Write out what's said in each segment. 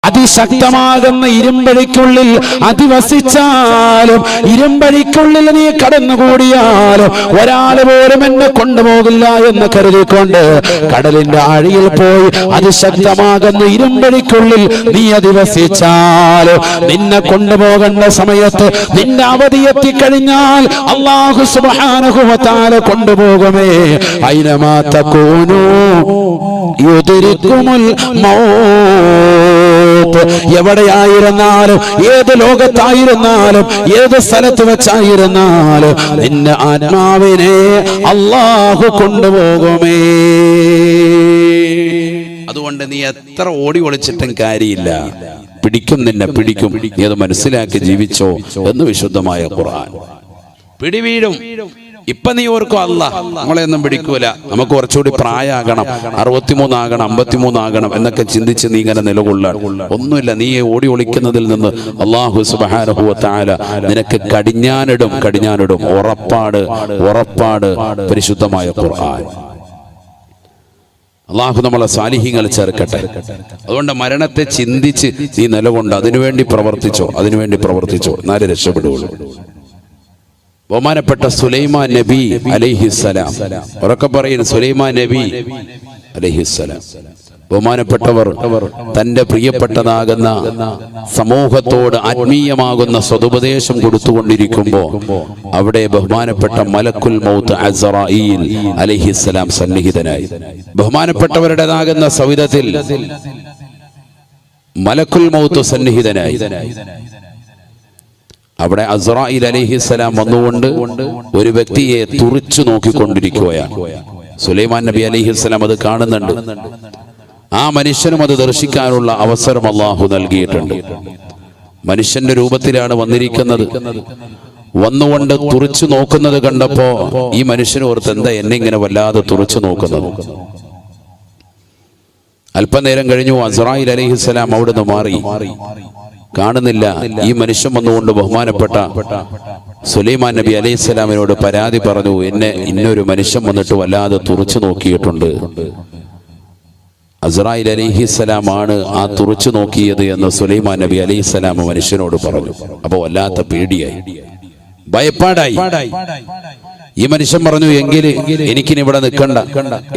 അതിശക്തമാകുന്ന ഇരുമ്പഴിക്കുള്ളിൽ അധിവസിച്ചാലും ഇരുമ്പഴിക്കുള്ളിൽ നീ കടന്നുകൂടിയാലും ഒരാൾ പോലും എന്നെ കൊണ്ടുപോകില്ല എന്ന് കരുതിക്കൊണ്ട് കടലിന്റെ ആഴിയിൽ പോയി അതിശക്തമാകുന്ന ഇരുമ്പഴിക്കുള്ളിൽ നീ അധിവസിച്ചാലും നിന്നെ കൊണ്ടുപോകേണ്ട സമയത്ത് നിന്റെ അവധി എത്തിക്കഴിഞ്ഞാൽ അല്ലാഹു സുബ്ഹാനഹു വ തആല കൊണ്ടുപോകുമേ. ഐനമാ തകൂനൂ യുദ്രിക്കുമുൽ മൗത്ത്. എവിടെയായിരുന്നാലും ഏത് ലോകത്തായിരുന്നാലും ഏത് സ്ഥലത്ത് വെച്ചായിരുന്നാലും നിന്റെ ആത്മാവിനെ അല്ലാഹു കൊണ്ടുപോകുമേ. അതുകൊണ്ട് നീ എത്ര ഓടി ഒളിച്ചിട്ടും കാര്യമില്ല, പിടിക്കും, നിന്നെ പിടിക്കും. നീ അത് മനസ്സിലാക്കി ജീവിച്ചോ എന്ന് വിശുദ്ധമായ ഖുർആൻ. പിടിവീഴും. ഇപ്പൊ നീ ഓർക്കും അല്ലാഹ് നമ്മളെയൊന്നും പിടിക്കൂല, നമുക്ക് കുറച്ചുകൂടി പ്രായമാകണം, 63 ആകണം, 53 ആകണം എന്നൊക്കെ ചിന്തിച്ച് നീ ഇങ്ങനെ നിലകൊള്ളാൻ ഒന്നുമില്ല. നീ ഓടി ഒളിക്കുന്നതിൽ നിന്ന് അല്ലാഹു സുബ്ഹാനഹു വ തആല നിനക്ക് കടിഞ്ഞാനിടും. ഉറപ്പാട് പരിശുദ്ധമായ ഖുർആൻ. അല്ലാഹു നമ്മളെ സാലിഹീങ്ങൾ ചേർക്കട്ടെ. അതുകൊണ്ട് മരണത്തെ ചിന്തിച്ച് നീ നിലകൊണ്ട് അതിനുവേണ്ടി പ്രവർത്തിച്ചോ എന്നാലേ രക്ഷപ്പെടുകയുള്ളൂ. ബഹുമാനപ്പെട്ട സുലൈമാൻ നബി അലൈഹിസ്സലാം, ഉറക്കെ പറയുന്നു, സുലൈമാൻ നബി അലൈഹിസ്സലാം ബഹുമാനപ്പെട്ടവർ തന്റെ പ്രിയപ്പെട്ടതാകുന്ന സമൂഹത്തോട് ആത്മീയമാകുന്ന സതുപദേശം കൊടുത്തുകൊണ്ടിരിക്കുമ്പോൾ അവിടെ ബഹുമാനപ്പെട്ട മലക്കുൽ മൗത്ത് അസ്റായീൽ അലൈഹിസ്സലാം സന്നിഹിതനായി. ബഹുമാനപ്പെട്ടവരുടേതാകുന്ന സവിധത്തിൽ മലക്കുൽ മൗത്ത് സന്നിഹിതനായി. അവിടെ അസ്റായീൽ അലൈഹിസ്സലാം വന്നുകൊണ്ട് ഒരു വ്യക്തിയെ തുറിച്ചു നോക്കിക്കൊണ്ടിരിക്കുകയാണ്. സുലൈമാൻ നബി അലൈഹിസ്സലാം അത് കാണുന്നുണ്ട്. ആ മനുഷ്യനും അത് ദർശിക്കാനുള്ള അവസരം അല്ലാഹു നൽകിയിട്ടുണ്ട്. മനുഷ്യന്റെ രൂപത്തിലാണ് വന്നിരിക്കുന്നത്. വന്നുകൊണ്ട് തുറിച്ചു നോക്കുന്നത് കണ്ടപ്പോ ഈ മനുഷ്യന് ഓർത്ത്, എന്താ എന്നെ ഇങ്ങനെ വല്ലാതെ തുറിച്ചു നോക്കുന്നത്? അല്പനേരം കഴിഞ്ഞു അസ്റായീൽ അലൈഹിസ്സലാം അവിടുന്ന് മാറി. കാണുന്നില്ല. ഈ മനുഷ്യൻ വന്നുകൊണ്ട് ബഹുമാനപ്പെട്ട സുലൈമാൻ നബി അലൈഹിസ്സലാമിനോട് പരാതി പറഞ്ഞു, എന്നെ ഇന്നൊരു മനുഷ്യൻ വന്നിട്ട് വല്ലാതെ തുറിച്ചു നോക്കിയിട്ടുണ്ട്. അസ്റായീൽ അലൈഹിസ്സലാം ആണ് ആ തുറിച്ചു നോക്കിയത് എന്ന് സുലൈമാൻ നബി അലൈഹിസ്സലാം മനുഷ്യനോട് പറഞ്ഞു. അപ്പൊ വല്ലാത്ത പേടിയായി, ഭയപ്പാടായി. ഈ മനുഷ്യൻ പറഞ്ഞു, എങ്കിൽ എനിക്കിനി ഇവിടെ നിൽക്കണ്ട,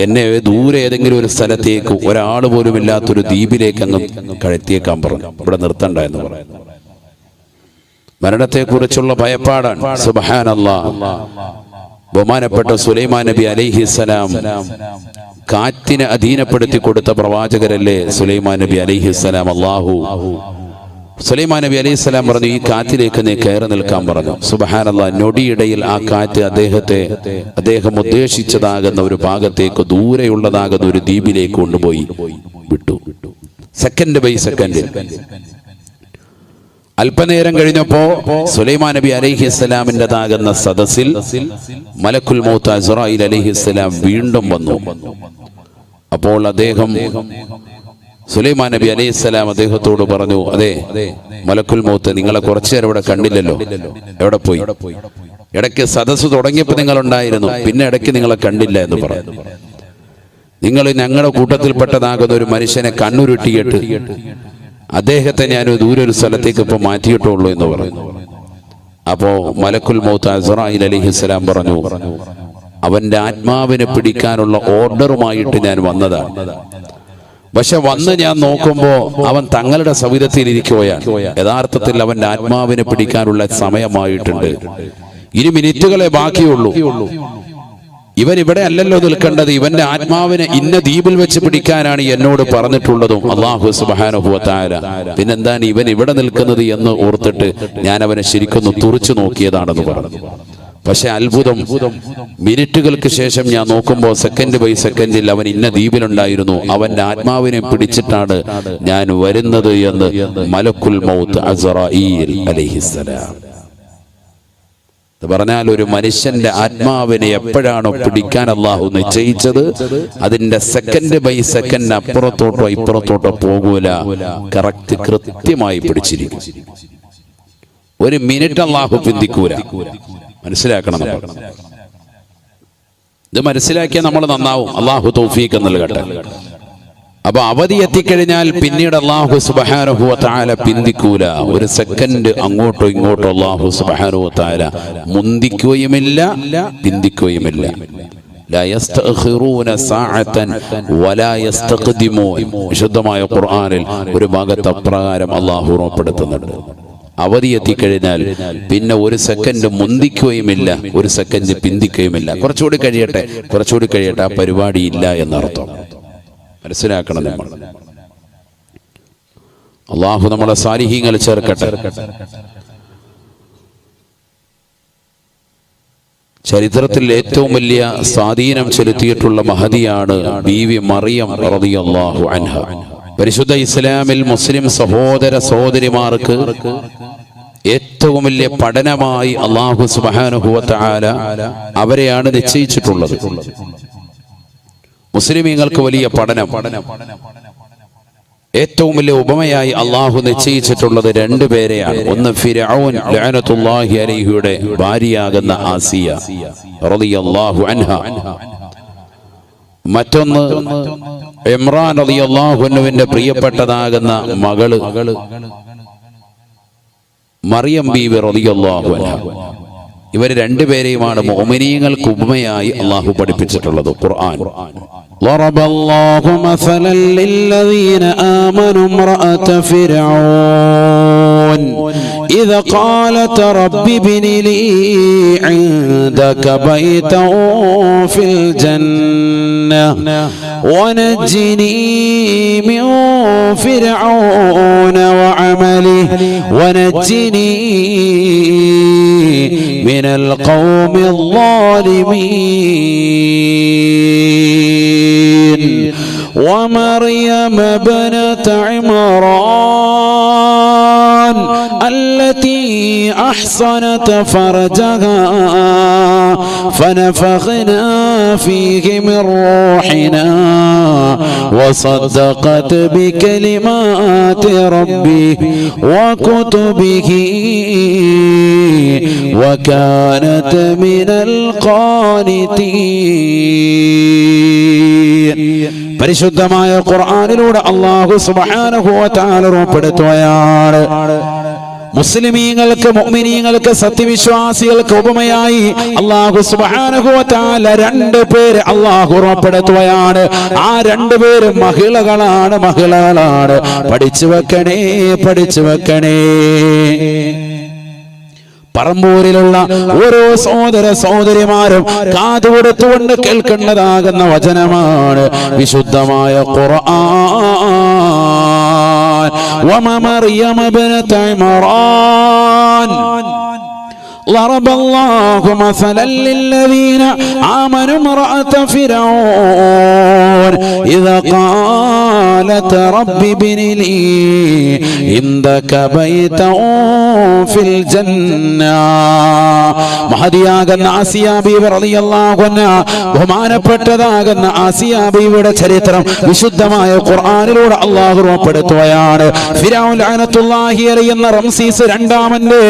എന്നെ ദൂരെ ഏതെങ്കിലും ഒരു സ്ഥലത്തേക്ക്, ഒരാൾ പോലും ഇല്ലാത്തൊരു ദ്വീപിലേക്ക് അങ്ങ് കഴത്തിയേക്കാൻ പറഞ്ഞു, ഇവിടെ നിർത്തണ്ട എന്ന് പറഞ്ഞു. മരണത്തെ കുറിച്ചുള്ള ഭയപ്പാടാണ്. സുബ്ഹാനല്ലാഹ്. ബഹുമാനപ്പെട്ട സുലൈമാൻ നബി അലൈഹിസ്സലാം കാറ്റിനെ അധീനപ്പെടുത്തി കൊടുത്ത പ്രവാചകരല്ലേ സുലൈമാൻ നബി അലൈഹിസ്സലാം. സുലൈമാൻ നബി അലൈഹിസ്സലാം പറഞ്ഞു, ഈ കാറ്റിലേക്ക് നീ കയറി നിൽക്കാൻ പറഞ്ഞു. സുബ്ഹാനല്ലാഹ്. നൊടിയിടയിൽ ആ കാറ്റ് അദ്ദേഹം ഉദ്ദേശിച്ചതാകുന്ന ഒരു ഭാഗത്തേക്ക്, ദൂരെയുള്ളതാകുന്ന ഒരു ദ്വീപിലേക്ക് കൊണ്ടുപോയി വിട്ടു. സെക്കൻഡ് ബൈ സെക്കൻഡിൽ. അല്പനേരം കഴിഞ്ഞപ്പോ സുലൈമാൻ നബി അലൈഹിസ്സലാമിൻ്റെതാകുന്ന സദസ്സിൽ മലക്കുൽ മൗത്ത് അസ്റായീൽ അലൈഹിസ്സലാം വീണ്ടും വന്നു. അപ്പോൾ അദ്ദേഹം സുലൈമാൻ നബി അലൈഹിസ്സലാം അദ്ദേഹത്തോട് പറഞ്ഞു, അതെ മലക്കുൽ മൗത്ത്, നിങ്ങളെ കുറച്ചു നേരം ഇവിടെ കണ്ടില്ലല്ലോ, എവിടെ പോയി? ഇടയ്ക്ക് സദസ്സ് തുടങ്ങിയപ്പോൾ നിങ്ങളുണ്ടായിരുന്നു, പിന്നെ ഇടയ്ക്ക് നിങ്ങളെ കണ്ടില്ല എന്ന് പറഞ്ഞു. നിങ്ങൾ ഞങ്ങളുടെ കൂട്ടത്തിൽപ്പെട്ടതാകുന്ന ഒരു മനുഷ്യനെ കണ്ണുരുട്ടിയിട്ട് അദ്ദേഹത്തെ ഞാൻ ദൂരെ ഒരു സ്ഥലത്തേക്ക് ഇപ്പൊ മാറ്റിയിട്ടുള്ളൂ എന്ന് പറഞ്ഞു. അപ്പോ മലക്കുൽ മൗത്ത് അസ്റായീൽ അലൈഹിസ്സലാം പറഞ്ഞു, അവന്റെ ആത്മാവിനെ പിടിക്കാനുള്ള ഓർഡറുമായിട്ട് ഞാൻ വന്നതാണ്. പക്ഷെ വന്ന് ഞാൻ നോക്കുമ്പോ അവൻ തങ്ങളുടെ സവിധത്തിൽ ഇരിക്കുകയാണ്. യഥാർത്ഥത്തിൽ അവന്റെ ആത്മാവിനെ പിടിക്കാനുള്ള സമയമായിട്ടുണ്ട്. ഇനി മിനിറ്റുകളെ ബാക്കിയുള്ളൂ. ഇവൻ ഇവിടെ അല്ലല്ലോ നിൽക്കേണ്ടത്, ഇവന്റെ ആത്മാവിനെ ഇന്ന ദ്വീപിൽ വെച്ച് പിടിക്കാനാണ് എന്നോട് പറഞ്ഞിട്ടുള്ളതും അല്ലാഹു സുബ്ഹാനഹു വ തആല. പിന്നെന്താണ് ഇവൻ ഇവിടെ നിൽക്കുന്നത് എന്ന് ഓർത്തിട്ട് ഞാൻ അവനെ ശരിക്കൊന്ന് തുറിച്ചു നോക്കിയതാണെന്ന് പറഞ്ഞു. പക്ഷെ അത്ഭുതം, മിനിറ്റുകൾക്ക് ശേഷം ഞാൻ നോക്കുമ്പോൾ സെക്കൻഡ് ബൈ സെക്കൻഡിൽ അവൻ ഇന്ന ദ്വീപിലുണ്ടായിരുന്നു. അവന്റെ ആത്മാവിനെ പിടിച്ചിട്ടാണ് ഞാൻ വരുന്നത് എന്ന് മലക്കുൽ മൗത്ത് അസ്റായീൽ അലൈഹിസ്സലാം. പറഞ്ഞാൽ ഒരു മനുഷ്യന്റെ ആത്മാവിനെ എപ്പോഴാണോ പിടിക്കാൻ അല്ലാഹു നിശ്ചയിച്ചത്, അതിന്റെ സെക്കൻഡ് ബൈ സെക്കൻഡ് അപ്പുറത്തോട്ടോ ഇപ്പുറത്തോട്ടോ പോകൂല, കൃത്യമായി പിടിച്ചിരിക്കും. ഒരു മിനിറ്റ് അല്ലാഹു പിന്തിക്കൂല. മനസ്സിലാക്കണം. ഇത് മനസ്സിലാക്കിയാൽ നമ്മൾ നന്നാവും. അല്ലാഹു തൗഫീഖ് നൽകട്ടെ. അപ്പൊ അവധി എത്തിക്കഴിഞ്ഞാൽ പിന്നീട് അല്ലാഹു സുബ്ഹാനഹു വ തആല പിന്തിക്കൂല. ഒരു സെക്കൻഡ് അങ്ങോട്ടോ ഇങ്ങോട്ടോ അല്ലാഹു സുബ്ഹാനഹു വ തആല മുന്തിക്കുകയുമില്ല പിന്തിക്കുകയുമില്ല. ലാ യസ്തഖിറൂന സഅതൻ വലാ യസ്തഖ്ദിമൂൻ. വിശുദ്ധമായ ഖുർആനിൽ ഒരു ഭാഗത്ത് അപ്രകാരം അല്ലാഹു ഉറപ്പെടുത്തുന്നുണ്ട്. അവധി എത്തിക്കഴിഞ്ഞാൽ പിന്നെ ഒരു സെക്കൻഡ് മുന്തിക്കുകയുമില്ല, ഒരു സെക്കൻഡ് പിന്തിക്കുകയുമില്ല. കുറച്ചുകൂടി കഴിയട്ടെ ആ പരിപാടി ഇല്ല എന്നർത്ഥം. മനസ്സിലാക്കണം നമ്മൾ. അല്ലാഹു നമ്മളെ സാലിഹീങ്ങൾ ചേർക്കട്ടെ. ചരിത്രത്തിൽ ഏറ്റവും വലിയ സ്വാധീനം ചെലുത്തിയിട്ടുള്ള മഹദിയാണ് ബീവി മറിയം റളിയല്ലാഹു അൻഹ. പരിശുദ്ധ ഇസ്ലാമിൽ മുസ്ലിം സഹോദര സഹോദരിമാർക്ക് ഏറ്റവും വലിയ പഠനമായി അല്ലാഹു സുബ്ഹാനഹു വ തആല അവരെയാണ് നിശ്ചയിച്ചിട്ടുള്ളത്. മുസ്ലിമീങ്ങൾക്ക് വലിയ പഠനം, ഏറ്റവും വലിയ ഉപമയായി അള്ളാഹു നിശ്ചയിച്ചിട്ടുള്ളത് രണ്ടുപേരെയാണ്. ഒന്ന് ഫിർഔൻ ലഅനത്തുല്ലാഹി അലൈഹിയുടെ ഭാര്യയാകുന്ന ആസിയ റളിയല്ലാഹു അൻഹ, മറ്റൊന്ന് ഇമ്രാൻ റളിയല്ലാഹു അൻഹുവിന്റെ പ്രിയപ്പെട്ടതാകുന്ന മകള് മറിയം ബീവി റളിയല്ലാഹു അൻഹ. ഇവർ രണ്ടുപേരെയുമാണ് മുഅ്മിനീങ്ങൾക്ക് ഉപമയായി അള്ളാഹു പഠിപ്പിച്ചിട്ടുള്ളത് ഖുർആൻ. ضرب الله مثلا للذين آمنوا امرأة فرعون إذ قالت رب ابن لي عندك بيتا في الجنة ونجني من فرعون وعمله ونجني من القوم الظالمين ومريم ابنة عمران التي أحصنت فرجها فنفخنا فيه من روحنا وصدقت بكلمات ربه وكتبه وكانت من القانتين. പരിശുദ്ധമായ ഖുർആനിലൂടെ അല്ലാഹു സുബ്ഹാനഹു വ തആല ഉറപ്പെടുത്തുകയാണ്, മുസ്ലിമീങ്ങൾക്ക് മുഅ്മിനീങ്ങൾക്ക് സത്യവിശ്വാസികൾക്ക് ഉപമയായി അല്ലാഹു സുബ്ഹാനഹു വ തആല രണ്ട് പേര് അല്ലാഹു ഉറപ്പെടുത്തുകയാണ്. ആ രണ്ടുപേരും മഹിളകളാണ്. പഠിച്ചു വെക്കണേ. പറമ്പൂരിലുള്ള ഓരോ സഹോദര സഹോദരിമാരും കാതുകൊടുത്തുകൊണ്ട് കേൾക്കേണ്ടതാകുന്ന വചനമാണ് വിശുദ്ധമായ ഖുർആൻ. വമറിയം ഇബ്നത ഇമ്രാൻ ضرب الله مثلا للذين آمنوا امرأة فرعون إذا قالت رب ابن لي عندك بيتا في الجنة. മഹദിയാകുന്ന ആസിയ ബീവി റളിയല്ലാഹു അൻഹ, ബഹുമാനപ്പെട്ടതാകുന്ന ആസിയ ബീവിയുടെ ചരിത്രം വിശുദ്ധമായ ഖുർആനിലൂടെ അല്ലാഹു ഉറപ്പെടുത്തുകയാണ്. ഫിർഔൻ ലഅനത്തുല്ലാഹി അലൈഹി എന്ന റംസീസ് രണ്ടാമന്റെ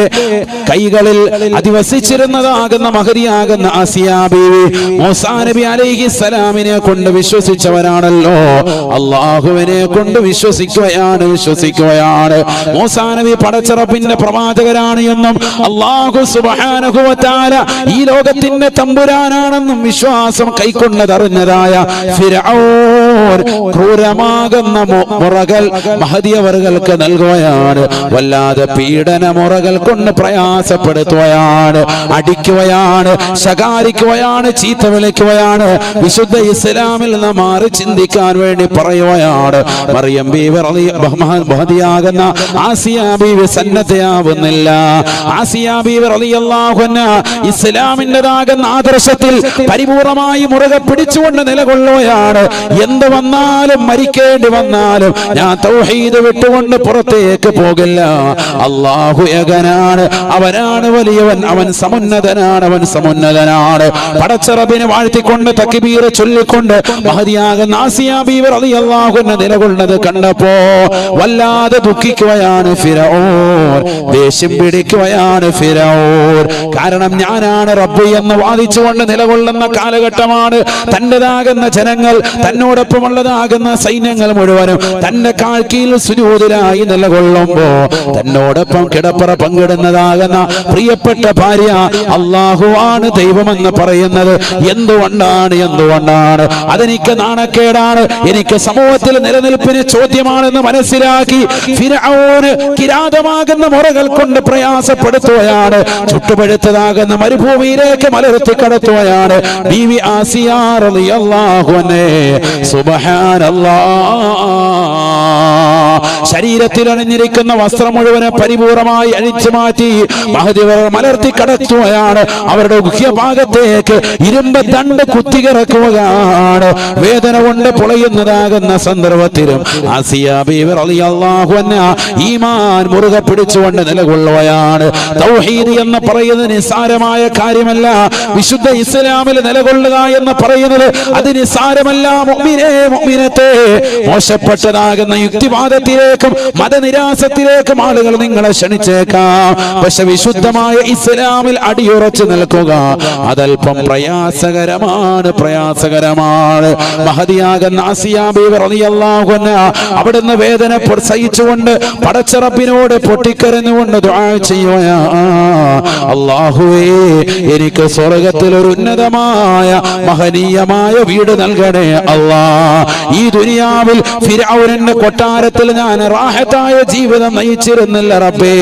കൈകളിൽ അധിവസിച്ചിരുന്നതാകുന്ന മഹദിയാകുന്ന ആസിയ ബീവി മൂസാ നബി അലൈഹിസ്സലാമിനെ കൊണ്ട് വിശ്വസിച്ചവരാണല്ലോ. അല്ലാഹുവിനെ കൊണ്ട് വിശ്വസിക്കുകയാണ്. മൂസാ നബി പടച്ചറപ്പിന്റെ പ്രവാചകരാണ് എന്നും അല്ലാഹു സുബ്ഹാനഹു വ തആല ഈ ലോകത്തിന്റെ തമ്പുരാനാണെന്നും വിശ്വാസം കൈക്കൊണ്ടതറിഞ്ഞതായ ഫിർഔൻ ക്രൂരമാകുന്ന മുറകൾ മഹദിയവർക്ക് നൽകുകയാണ്. വല്ലാതെ പീഡന മുറകൾ കൊണ്ട് പ്രയാസപ്പെടുത്തുകയാണ്, അടിക്കുകയാണ്, ശകാരിക്കുകയാണ്, ചീത്ത വിളിക്കുകയാണ്. വിശുദ്ധ ഇസ്ലാമിൽ നിന്ന് മാറി ചിന്തിക്കാൻ വേണ്ടി പറയുകയാണ്. മറിയം ബീവി മഹദിയാകുന്ന ആസിയ ബീവി സന്നദ്ധയാവുന്നില്ല. ആസിയ ബീവി റളിയല്ലാഹു അൻഹ ഇസ്ലാമിൻ്റെതാകുന്ന ആദർശത്തിൽ പരിപൂർണമായി മുറുകെ പിടിച്ചുകൊണ്ട് നിലകൊള്ളുകയാണ്. എന്ത് വന്നാലും, മരിക്കേണ്ടി വന്നാലും ഞാൻ തൗഹീദ് വിട്ടുകൊണ്ട് പുറത്തേക്ക് പോകില്ല. അല്ലാഹു ഏകനാണ്, അവനാണ് വലിയവൻ, അവൻ സമുന്നതനാണ്. പടച്ചറബിനെ വാഴ്ത്തിക്കൊണ്ട് തക്ബീർ ചൊല്ലിക്കൊണ്ട് മഹദിയാകുന്ന ആസിയ ബീവി റളിയല്ലാഹു അൻഹ നിലകൊള്ളുന്നത് കണ്ടപ്പോ വല്ലാതെ ദുഃഖിച്ചു. ദുഃഖിക്കുകയാണ് ഫിറഔൻ, ദേഷ്യം പിടിക്കുകയാണ് ഫിറഔൻ. കാരണം ഞാനാണ് റബ്ബ് എന്ന് വാദിച്ചുകൊണ്ട് നിലകൊള്ളുന്ന കാലഘട്ടമാണ്. തന്റേതാകുന്ന ജനങ്ങൾ, തന്നോടൊപ്പമുള്ളതാകുന്ന സൈന്യങ്ങൾ മുഴുവനും തന്റെ കാൽക്കീഴിൽ സുജൂദിലായി നിലകൊള്ളുമ്പോ തന്നോടൊപ്പം കിടപ്പറ പങ്കിടുന്നതാകുന്ന പ്രിയപ്പെട്ട ഭാര്യ അല്ലാഹുവാണ് ദൈവമെന്ന് പറയുന്നത് എന്തുകൊണ്ടാണ് അതെനിക്ക് നാണക്കേടാണ്, എനിക്ക് സമൂഹത്തിൽ നിലനിൽപ്പിന് ചോദ്യമാണെന്ന് മനസ്സിലാക്കി ഫിർഔന് കിരാതമാകുന്ന മുറകൾ കൊണ്ട് പ്രയാസപ്പെടുത്തുകയാണ്. ചുട്ടുപഴുത്തതാകുന്ന മരുഭൂമിയിലേക്ക് മലർത്തി കടത്തുകയാണ് ബീവി ആസിയ റളിയല്ലാഹു അൻഹ. സുബ്ഹാനല്ലാഹ്. ശരീരത്തിൽ അണിഞ്ഞിരിക്കുന്ന വസ്ത്രം മുഴുവനെ പരിപൂർണമായി അഴിച്ചു മാറ്റി മഹദി മലർത്തി കടത്തുകയാണ്. അവരുടെ ഗുഹ്യഭാഗത്തേക്ക് ഇരുമ്പ് ദണ്ട് കുത്തികിറക്കുകയാണ്. വേദന കൊണ്ട് പൊളയുന്നതാകുന്ന സന്ദർഭത്തിലും ആസിയ ബീവി റളിയല്ലാഹു അൻഹ ഈമാൻ മുറുകെ പിടിച്ചുകൊണ്ട് നിലകൊള്ളുകയാണ്. തൗഹീദ് എന്ന് പറയുന്നത് നിസ്സാരമായ കാര്യമല്ല. വിശുദ്ധ ഇസ്ലാമിൽ നിലകൊള്ളുക എന്ന് പറയുന്നത് അത് നിസ്സാരമല്ല. മുഅ്മിനേ മുഅ്മിനത്തെ, മോശപ്പെട്ടതാകുന്ന യുക്തിവാദത്തിലേക്കും മതനിരാസത്തിലേക്കും ആളുകൾ നിങ്ങളെ ക്ഷണിച്ചേക്കാം. പക്ഷെ വിശുദ്ധമായ ഇസ്ലാമിൽ അടിയുറച്ചു നിൽക്കുക അതല്പം പ്രയാസകരമാണ്. മഹദിയാകുന്ന ആസിയ ബീവി റളിയല്ലാഹു അൻഹ അവിടുന്ന് വേദന സഹിച്ചുകൊണ്ട് പടച്ച റബ്ബിനോട് പൊട്ടിക്കരഞ്ഞുകൊണ്ട് ദുആ ചെയ്യുകയാണ്. അല്ലാഹുവേ, എനിക്ക് സ്വർഗ്ഗത്തിൽ ഒരു ഉന്നതമായ മഹനീയമായ വീട് നൽകണേ അല്ലാ. ഈ ദുനിയാവിൽ ഫിർഔനിന്റെ കൊട്ടാരത്തിൽ ഞാൻ റാഹത്തായ ജീവിതം നയിച്ചിരുന്നില്ല റബ്ബേ.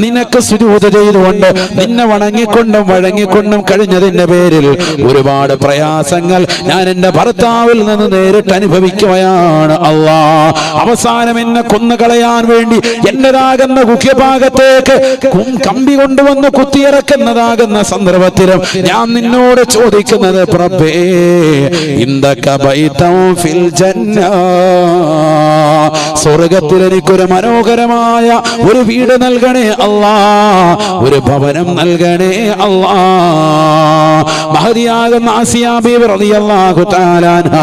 നിനക്ക് സുജൂദ് ചെയ്തുകൊണ്ട് നിന്നെ വഴങ്ങിക്കൊണ്ടും കഴിഞ്ഞതിന്റെ പേരിൽ ഒരുപാട് പ്രയാസങ്ങൾ ഞാൻ എന്റെ ഭർത്താവിൽ നിന്ന് നേരിട്ട് അനുഭവിക്കുകയാണ് അല്ലാ. അവസാനം എന്നെ കൊന്നുകളയാൻ വേണ്ടി എന്റേതാകുന്ന ഗുഹ്യഭാഗത്തേക്ക് കമ്പി കൊണ്ടുവന്ന് കുത്തിയിറക്കുന്നതാകുന്ന സന്ദർഭത്തിലും ഞാൻ നിന്നോട് ചോദിക്കുന്നത് റബ്ബേ, ഇൻദക ബൈതൻ ഫിൽ ജന്ന, സ്വർഗ്ഗത്തിൽ എനിക്കൊരു മനോഹരമായ ഒരു വീട് നൽകണേ അല്ലാ, ഒരു ഭവനം നൽകണേ അല്ലാ. മഹദിയാകുന്ന ആസിയ ബീവി റളിയല്ലാഹു തആല അൻഹ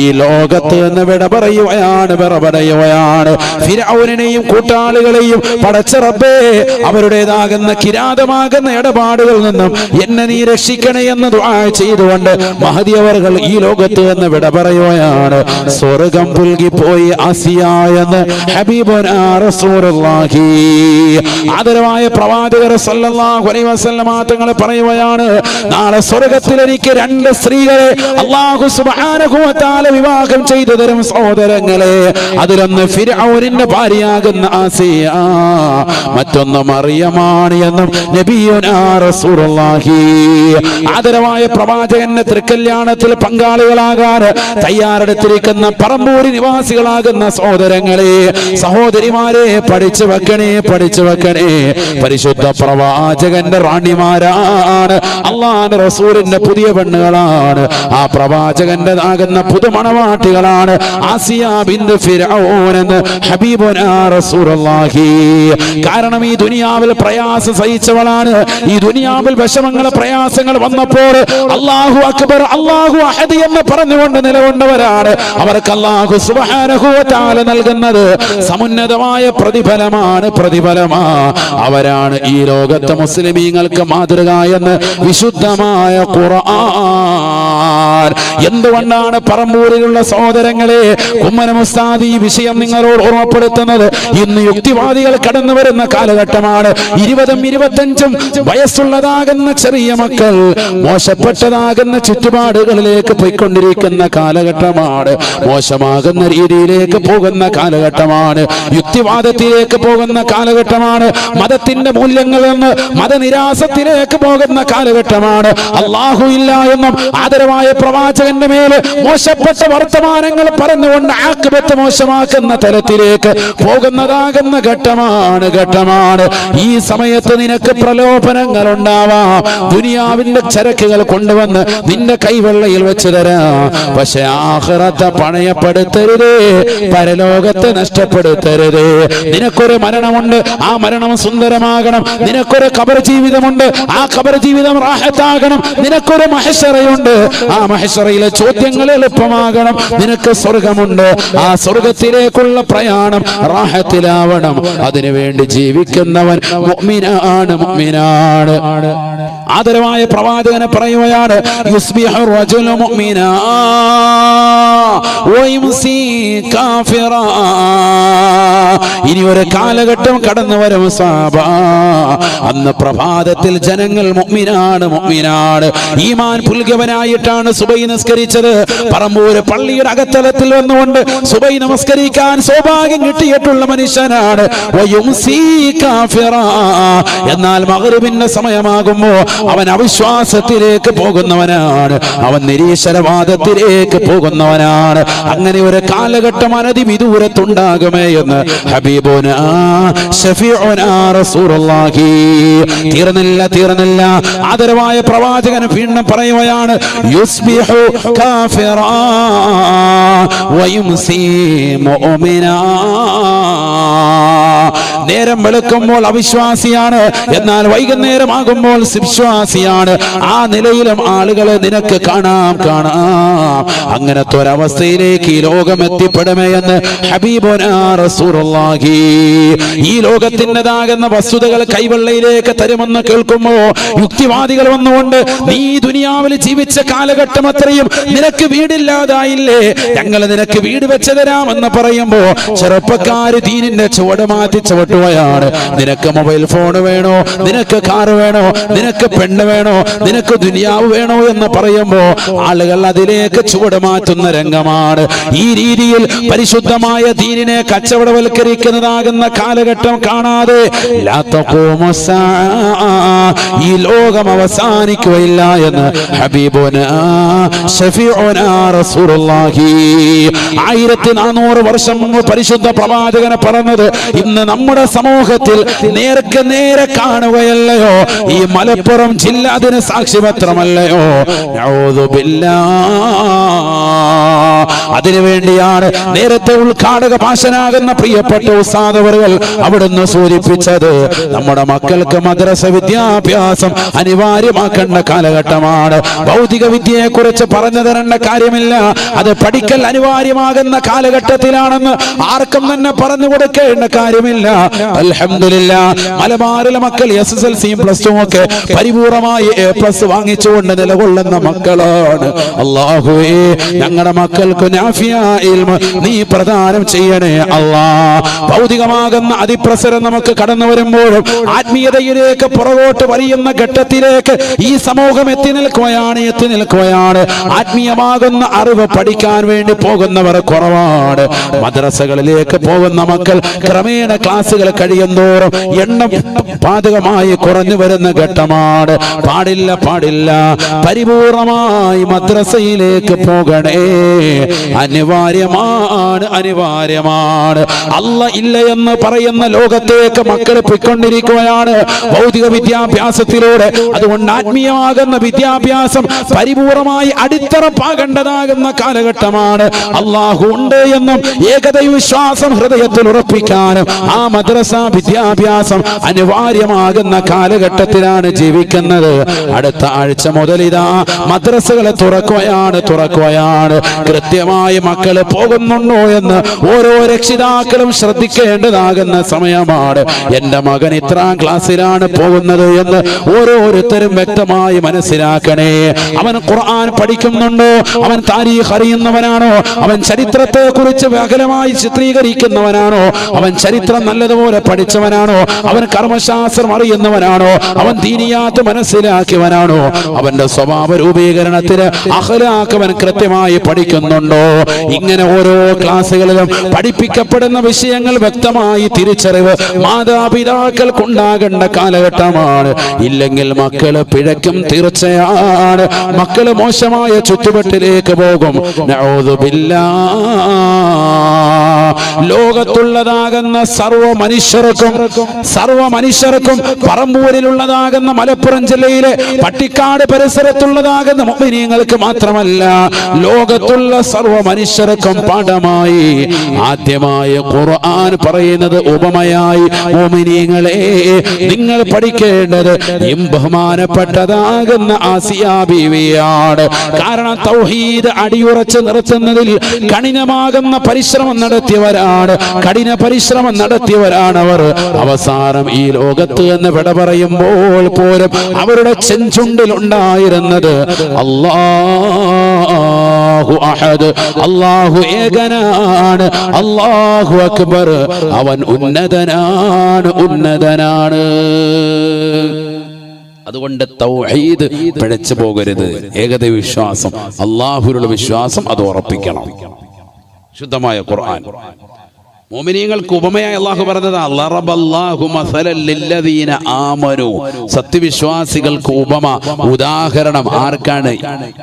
ഈ ലോകത്ത് നിന്ന് വിട പറയുകയാണ്. ഫിർഔനെയും കൂട്ടാളികളെയും പടച്ച റബ്ബേ, അവരുടേതാകുന്ന കിരാതമാകുന്ന ഇടപാടുകളിൽ നിന്നും എന്നെ നീ രക്ഷിക്കണേ എന്ന് ദുആ ചെയ്തുകൊണ്ട് മഹദി അവർകൾ ഈ ലോകത്ത് നിന്ന് വിട പറയുകയാണ്. സ്വർഗ്ഗം പുൽകിപ്പോയി ആസിയ എന്ന് ഹബീബുനാ റസൂലുള്ളാഹി ആദരവായ പ്രവാചകർ സല്ലല്ലാഹു അലൈഹി വസല്ലമ തങ്ങൾ പറയുകയാണ്, നാളെ സ്വർഗ്ഗത്തിൽ എനിക്ക് രണ്ട് സ്ത്രീകളെ അല്ലാഹു സുബ്ഹാനഹു വ തആല വിവാഹം ചെയ്തു തരും സഹോദരങ്ങളെ. അതിലൊന്ന് ഫിർഔനിന്റെ ഭാര്യയാകുന്ന ആസിയ, മറ്റൊന്ന് മറിയമാണ് എന്നും നബിയുനാ റസൂലുള്ളാഹി ആദരവായ പ്രവാചകന്റെ തൃക്കല്യാണത്തിൽ പങ്കാളികളാകാൻ തയ്യാറെടുത്തിരിക്കുന്ന പറമ്പൂരി നിവാസികളാകുന്ന സഹോദരങ്ങളെ, സഹോദരിമാരെ, പഠിച്ചു വെക്കണേ. പരിശുദ്ധ പ്രവാചകന്റെ റാണിമാരാണ്, അല്ലാഹുവിന്റെ റസൂലിന്റെ പുതിയ പെണ്ണുകളാണ്, ആ പ്രവാചകന്റെ ആകുന്ന പുതുമണവാട്ടികളാണ് ആസിയ ബിൻത് ഫിർഔൻ എന്ന് ഹബീബുനാ റസൂലുള്ളാഹി. കാരണം ഈ ദുനിയാവിൽ പ്രയാസം സഹിച്ചവളാണ്. ഈ ദുനിയാവിൽ വിഷമങ്ങൾ പ്രയാസങ്ങൾ വന്നപ്പോൾ അല്ലാഹു അക്ബർ, അല്ലാഹു അഹദ് എന്ന് പറഞ്ഞുകൊണ്ട് നിലകൊണ്ടവരാണ്. അവർക്ക് അല്ലാഹു സുബ്ഹാനഹു വ തആല നൽകുന്നത് സമുന്നതമായ പ്രതിഫലമാണ്. അവരാണ് ഈ ലോകത്തെ മുസ്ലിമീങ്ങൾക്ക് മാതൃക എന്ന് വിശുദ്ധമായ ഖുർആൻ. എന്തുകൊണ്ടാണ് പറമ്പൂരിലുള്ള സഹോദരങ്ങളെ കുമ്മനം ഉസ്താദ് ഈ വിഷയം നിങ്ങളോട് ഓർമ്മപ്പെടുത്തുന്നത്? ഇന്ന് യുക്തിവാദികൾ കടന്നു വരുന്ന കാലഘട്ടമാണ്. 20-25 വയസ്സുള്ളതാകുന്ന ചെറിയ മക്കൾ മോശപ്പെട്ടതാകുന്ന ചുറ്റുപാടുകളിലേക്ക് പോയിക്കൊണ്ടിരിക്കുന്ന കാലഘട്ടമാണ്. മോശമാകുന്ന രീതിയിലേക്ക് പോകുന്ന കാലഘട്ടമാണ്. യുക്തിവാദത്തിലേക്ക് പോകുന്ന കാലഘട്ടമാണ്. മതത്തിന്റെ മൂല്യങ്ങളിൽ നിന്ന് മതനിരാസത്തിലേക്ക് പോകുന്ന കാലഘട്ടമാണ്. അല്ലാഹു ഇല്ല എന്നും ആദരവായ പ്രവാചകന്റെ മേലെ മോശപ്പെട്ട വർത്തമാനങ്ങൾ പറഞ്ഞുകൊണ്ട് ആഖിബത്ത് മോശമാക്കുന്ന തലത്തിലേക്ക് പോകുന്നതാകുന്ന ഘട്ടമാണ്. ഈ സമയത്ത് നിനക്ക് പ്രലോഭനങ്ങൾ ഉണ്ടാവാം. ദുനിയാവിന്റെ ചരക്കുകൾ കൊണ്ടുവന്ന് നിന്റെ കൈവെള്ളയിൽ വെച്ച് തരാം. പക്ഷെ ആഖിറത്തെ പണയപ്പെടുത്തരുതേ, പരലോകത്തെ നഷ്ടപ്പെടുത്തരുതേ. നിനക്കൊരു മരണമുണ്ട്, ആ മരണം സുന്ദരമാകണം. നിനക്കൊരു ഖബർ ജീവിതമുണ്ട്, ആ ഖബർ ജീവിതം റാഹത്താകണം. നിനക്കൊരു മഹ്ശറയുണ്ട്, ആ മഹ്ശറയിലെ ചോദ്യങ്ങൾ എളുപ്പമാകണം. നിനക്ക് സ്വർഗമുണ്ട്, ആ സ്വർഗത്തിലേക്കുള്ള പ്രയാണം റാഹത്തിലാവണം. അതിനുവേണ്ടി ജീവിക്കുന്നവൻ മുഅ്മിനാണ്, മുഅ്മിനാണ്. ആദരവായ പ്രവാചകനെ പറയുകയാണ്, യുസ്ബിഹു റജുലു മുഅ്മിനാ വയുംസി കാഫിറാ. ഇനി ഒരു കാലഘട്ടം കടന്നു വരും സഹാബ, അന്ന് പ്രഭാതത്തിൽ ജനങ്ങൾ മുഅ്മിനാണ്, മുഅ്മിനാണ്, ഈമാൻ പുൽകിയവനായിട്ടാണ് സുബഹി നിസ്കരിച്ചത്. പറമ്പൂര് പള്ളിയുടെ അകത്തളത്തിൽ വന്നുകൊണ്ട് സുബഹി നമസ്കരിക്കാൻ സൗഭാഗ്യം കിട്ടിയിട്ടുള്ള മനുഷ്യനാണ്. വയുംസി കാഫിറാ. എന്നാൽ മഗ്രിബിന്റെ സമയമാകുമ്പോ അവൻ അവിശ്വാസത്തിലേക്ക് പോകുന്നവനാണ്, അവൻ നിരീശ്വരവാദത്തിലേക്ക് പോകുന്നവനാണ്. അങ്ങനെ ഒരു കാലഘട്ടം അനധിവിദൂരത്തുണ്ടാകുമേ എന്ന് ഹബീബുനാ ശഫീഉനാ റസൂലുള്ളാഹി. തീർന്നില്ല. ആദരവായ പ്രവാചകൻ വീണ്ടും പറയുകയാണ്, യുസ്ബിഹു കാഫിറാ വയുംസി മുഅ്മിനാ. നേരം വെളുക്കുമ്പോൾ അവിശ്വാസിയാണ്, എന്നാൽ വൈകുന്നേരമാകുമ്പോൾ വിശ്വാസിയാണ്. ആ നിലയിലും ആളുകളെ നിനക്ക് കാണാം. അങ്ങനത്തെ ഒരവസ്ഥയിലേക്ക് ഈ ലോകം എത്തിപ്പെടുമേ എന്ന് ഹബീബുനാ റസൂലുള്ളാഹി. ഈ ലോകത്തിൻ്റെതാകുന്ന വസ്തുതകൾ കൈവെള്ളയിലേക്ക് തരുമെന്ന് കേൾക്കുമ്പോ യുക്തിവാദികൾ വന്നുകൊണ്ട്, നീ ദുനിയാവിൽ ജീവിച്ച കാലഘട്ടം അത്രയും നിനക്ക് വീടില്ലാതായില്ലേ, ഞങ്ങൾ നിനക്ക് വീട് വെച്ച് തരാമെന്ന് പറയുമ്പോ ചെറുപ്പക്കാര് ദീനിന്റെ ചുവട് മാറ്റി ചവിട്ടുകയാണ്. നിനക്ക് മൊബൈൽ ഫോൺ വേണോ, നിനക്ക് കാറ് വേണോ, നിനക്ക് പെണ്ണ് വേണോ, നിനക്ക് ദുനിയാവ് വേണോ എന്ന് പറയുമ്പോ ആളുകൾ അതിലേക്ക് ചുവട് മാറ്റുന്ന രംഗമാണ്. ഈ രീതിയിൽ പരിശുദ്ധമായ ദീനിനെ കച്ചവടവൽക്കരിക്കുന്നതാകുന്ന കാലഘട്ടം കാണാതെ ഈ ലോകം അവസാനിക്കുകയില്ല എന്ന് ഹബീബുനാ ശഫീഉനാ റസൂലുള്ളാഹി. 1400 വർഷം മുമ്പ് പരിശുദ്ധ പ്രവാചകനെ പറഞ്ഞത് ഇന്ന് നമ്മുടെ സമൂഹത്തിൽ നേർക്ക് നേരെ കാണുകയല്ലയോ? ഈ മലപ്പുറം ജില്ല അതിന് സാക്ഷിപത്രമല്ലയോ? നഊദു ബില്ലാഹ്. അതിനുവേണ്ടിയാണ് നേരത്തെ ഉദ്ഘാടക ഭാഷനാകുന്ന പ്രിയപ്പെട്ട ഉസ്താദവറുകൾ അവിടുന്ന് സൂചിപ്പിച്ചത്, നമ്മുടെ മക്കൾക്ക് മദ്രസ വിദ്യാഭ്യാസം അനിവാര്യമാക്കേണ്ട കാലഘട്ടമാണ്. ഭൗതിക വിദ്യയെ കുറിച്ച് പറഞ്ഞു തരേണ്ട കാര്യമില്ല, അത് പഠിക്കൽ അനിവാര്യമാകുന്ന കാലഘട്ടത്തിലാണെന്ന് ആർക്കും തന്നെ പറഞ്ഞു കൊടുക്കേണ്ട കാര്യമില്ല. അൽഹംദുലില്ലാഹ്, മലബാറിലെ മക്കൾ SSLCയും +2 ഒക്കെ പരിപൂർണമായി A+ വാങ്ങിച്ചുകൊണ്ട് നിലകൊള്ളുന്ന മക്കളാണ്. അല്ലാഹുവേ, ഞങ്ങളുടെ മക്കൾക്ക് നാഫിയ ഇൽമ നീ പ്രദാനം ചെയ്യണേ അല്ലാഹ്. ഭൗതികമാകുന്ന അതിപ്രസരം നമുക്ക് കടന്നു വരുമ്പോഴും ആത്മീയതയിലേക്ക് പുറകോട്ട് വലിയുന്ന ഘട്ടത്തിലേക്ക് ഈ സമൂഹം എത്തി നിൽക്കുകയാണ്. ആത്മീയമാകുന്ന അറിവ് പഠിക്കാൻ വേണ്ടി പോകുന്നവർ കുറവാണ്. മദ്രസകളിലേക്ക് പോകുന്ന മക്കൾ ക്രമേണ ക്ലാസുകൾ കഴിയുന്തോറും എണ്ണം പാതകമായി കുറഞ്ഞു വരുന്ന ഘട്ടമാണ്. പാടില്ല, പരിപൂർണമായി മദ്രസയിലേക്ക് പോകണേ. അനിവാര്യമാണ്. അല്ല ഇല്ല എന്ന് പറയുന്ന ലോകത്തേക്ക് മക്കൾ പോയിക്കൊണ്ടിരിക്കുകയാണ് ഭൗതിക വിദ്യാഭ്യാസത്തിലൂടെ. അതുകൊണ്ട് ആത്മീയമാകുന്ന വിദ്യാഭ്യാസം പരിപൂർണമായി അടിത്തറപ്പാകേണ്ടതാകുന്ന കാലഘട്ടമാണ്. അല്ലാഹു ഉണ്ട് എന്നും ഏകദൈവ വിശ്വാസം ഹൃദയത്തിൽ ഉറപ്പിക്കാനും ആ മദ്രസ വിദ്യാഭ്യാസം അനിവാര്യമാകുന്ന കാലഘട്ടത്തിലാണ് ജീവിക്കുന്നത്. അടുത്ത ആഴ്ച മുതൽ ഇതാ മദ്രസകളെ തുറക്കുകയാണ്. കൃത്യമായി മക്കള് പോകുന്നുണ്ടോ എന്ന് ഓരോ രക്ഷിതാക്കളും ശ്രദ്ധിക്കേണ്ടതാകുന്ന സമയമാണ്. എന്റെ മകൻ ഇത്രാം ക്ലാസ്സിലാണ് പോകുന്നത് എന്ന് ഓരോരുത്തരും വ്യക്തമായി മനസ്സിലാക്കണേ. അവൻ ഖുർആൻ പഠിക്കുന്നുണ്ടോ? അവൻ താരീഖ് അറിയുന്നവനാണോ? അവൻ ചരിത്രത്തെ കുറിച്ച് അകലമായി ചിത്രീകരിക്കുന്നവനാണോ? അവൻ ചരിത്രം നല്ലതുപോലെ പഠിച്ചവനാണോ? അവൻ കർമ്മശാസ്ത്രം അറിയുന്നവനാണോ? അവൻ ദീനിയാത്ത് മനസ്സിലാക്കിയവനാണോ? അവന്റെ സ്വഭാവ രൂപീകരണത്തിന് അഖ്ലാഖ് അവൻ കൃത്യമായി പഠിക്കുന്നുണ്ടോ? ഇങ്ങനെ ഓരോ ക്ലാസ്സുകളിലും പഠിപ്പിക്കപ്പെടുന്ന വിഷയങ്ങൾ വ്യക്തമായി തിരിച്ചറിവ് മാതാപിതാക്കൾക്കുണ്ടാകേണ്ട കാലഘട്ടമാണ്. ഇല്ലെങ്കിൽ മക്കള് പിഴയ്ക്കും, തീർച്ചയാണ്. മക്കള് മോശമായ ചുറ്റുപട്ടിലേക്ക് പോകും. നഊദു ബില്ലാഹ്. ലോകത്തുള്ളതാകുന്ന സർവ്വ സർവ മനുഷ്യർക്കും പറമ്പൂരിലുള്ളതാകുന്ന മലപ്പുറം ജില്ലയിലെ പട്ടിക്കാട് പരിസരത്തുള്ളതാകുന്ന മുഅ്മിനീങ്ങൾക്ക് മാത്രമല്ല ലോകത്തുള്ള സർവ മനുഷ്യർക്കും പാഠമായി ആദ്യമായ ഖുർആൻ പറയുന്നത് ഉപമയായി മുഅ്മിനീങ്ങളെ നിങ്ങൾ പഠിക്കേണ്ടത് ബഹുമാനപ്പെട്ടതാകുന്ന ആസിയ ബീവിയാണ്. കാരണം തൗഹീദ് അടിയുറച്ച് നിർത്തുന്നതിൽ കഠിനമാകുന്ന പരിശ്രമം നടത്തിയവരാണ് അവർ. അവസാനം ഈ ലോകത്ത് എന്ന് വിട പറയുമ്പോൾ പോലും അവരുടെ ചെഞ്ചുണ്ടിൽ ഉണ്ടായിരുന്നത് അല്ലാഹു അഹദ്, അല്ലാഹു ഏകനാണ്, അല്ലാഹു അക്ബർ, അവൻ ഉന്നതനാണ്. അതുകൊണ്ട് തൗഹീദ് പിഴച്ചു പോകരുത്. ഏകദൈവ വിശ്വാസം, അല്ലാഹുവിലുള്ള വിശ്വാസം അത് ഉറപ്പിക്കണം. ശുദ്ധമായ ഖുർആൻ മുഅ്മിനീങ്ങൾക്ക് ഉപമയായി അല്ലാഹു പറഞ്ഞത് ലറബല്ലാഹു മസലൻ ലില്ലദീന ആമനു. സത്യവിശ്വാസികൾക്ക് ഉപമ, ഉദാഹരണം ആർക്കാണ്?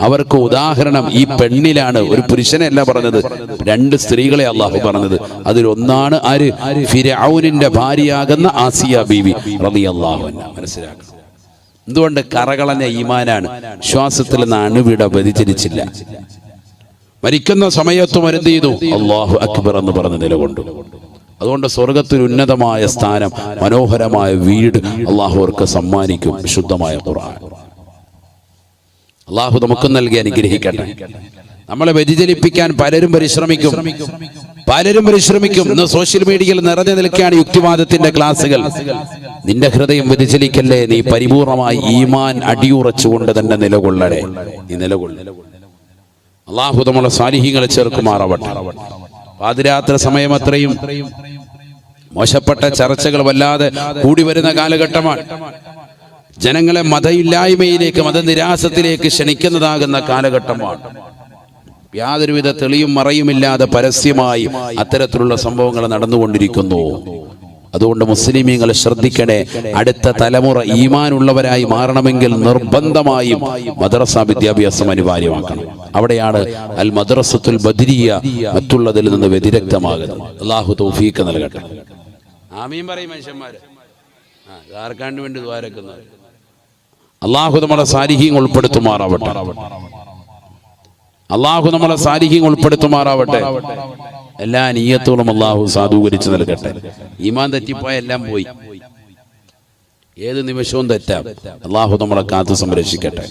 അവർക്ക് ഉദാഹരണം ഈ പെണ്ണിലാണ്. ഒരു പുരുഷനല്ല പറഞ്ഞത്, രണ്ട് സ്ത്രീകളെ അല്ലാഹു പറഞ്ഞത്. അതിലൊന്നാണ് ആര്? ഫിർഔനിന്റെ ഭാര്യയാകുന്ന ആസിയ ബീവി റളിയല്ലാഹു അൻഹ. മനസ്സിലാക്കണം. എന്തുകൊണ്ട്? കറകളഞ്ഞ ഈമാനാണ്. വിശ്വാസത്തിൽ നിന്ന് അണുവിട വ്യതിചലിച്ചില്ല. മരിക്കുന്ന സമയത്തും എന്ത് ചെയ്തു? അല്ലാഹു അക്ബർ എന്ന് പറഞ്ഞ് നിലകൊണ്ടു. അതുകൊണ്ട് സ്വർഗത്തിൽ ഉന്നതമായ സ്ഥാനം, മനോഹരമായ വീട് അല്ലാഹു അവർക്ക് സമ്മാനിക്കും. വിശുദ്ധമായ ഖുർആൻ അല്ലാഹു നമുക്ക് നൽകി അനുഗ്രഹിക്കട്ടെ. നമ്മളെ വ്യതിചലിപ്പിക്കാൻ പലരും പരിശ്രമിക്കും. ഇന്ന് സോഷ്യൽ മീഡിയയിൽ നിറഞ്ഞു നിൽക്കുകയാണ് യുക്തിവാദത്തിന്റെ ക്ലാസുകൾ. നിന്റെ ഹൃദയം വ്യതിചലിക്കല്ലേ, നീ പരിപൂർണമായി ഈമാൻ അടിയുറച്ചുകൊണ്ട് തന്നെ നിലകൊള്ളണേ. നീ നിലകൊള്ള. അല്ലാഹു നമ്മളെ സാലിഹീങ്ങളെ ചേർക്കുമാറാവട്ടെ. പാതിരാത്രി സമയം അത്രയും മോശപ്പെട്ട ചർച്ചകൾ വല്ലാതെ കൂടി വരുന്ന കാലഘട്ടമാണ്. ജനങ്ങളെ മതയില്ലായ്മയിലേക്ക്, മതനിരാസത്തിലേക്ക് ക്ഷണിക്കുന്നതാകുന്ന കാലഘട്ടമാണ്. യാതൊരുവിധ തെളിയും മറയുമില്ലാതെ പരസ്യമായി അത്തരത്തിലുള്ള സംഭവങ്ങൾ നടന്നുകൊണ്ടിരിക്കുന്നു. അതുകൊണ്ട് മുസ്ലിമീങ്ങൾ ശ്രദ്ധിക്കണേ. അടുത്ത തലമുറ ഈമാനുള്ളവരായി മാറണമെങ്കിൽ നിർബന്ധമായും മദ്രസ വിദ്യാഭ്യാസം അനിവാര്യമാക്കണം. അവിടെയാണ് അൽ മദ്രസത്തുൽ ബദ്രിയ മറ്റുള്ളതിൽ നിന്ന് വ്യതിരക്തമാകുന്നത്. അല്ലാഹു തൗഫീഖ് നൽകട്ടെ. ആമീൻ പറയും മനുഷ്യന്മാര്. ആർക്കാണ്ട് വേണ്ടി ദ്വാരക്കുന്നത്. അല്ലാഹു നമ്മളെ സാലിഹീങ്ങൾ ഉൾപ്പെടുത്തുമാറാവട്ടെ. എല്ലാ നിയ്യത്തുകളും അല്ലാഹു സാധൂകരിച്ച് നൽകട്ടെ. ഈമാൻ തെറ്റിപ്പോയ എല്ലാം പോയി. ഏത് നിമിഷവും തെറ്റാം. അല്ലാഹു നമ്മളെ കാത്തു സംരക്ഷിക്കട്ടെ.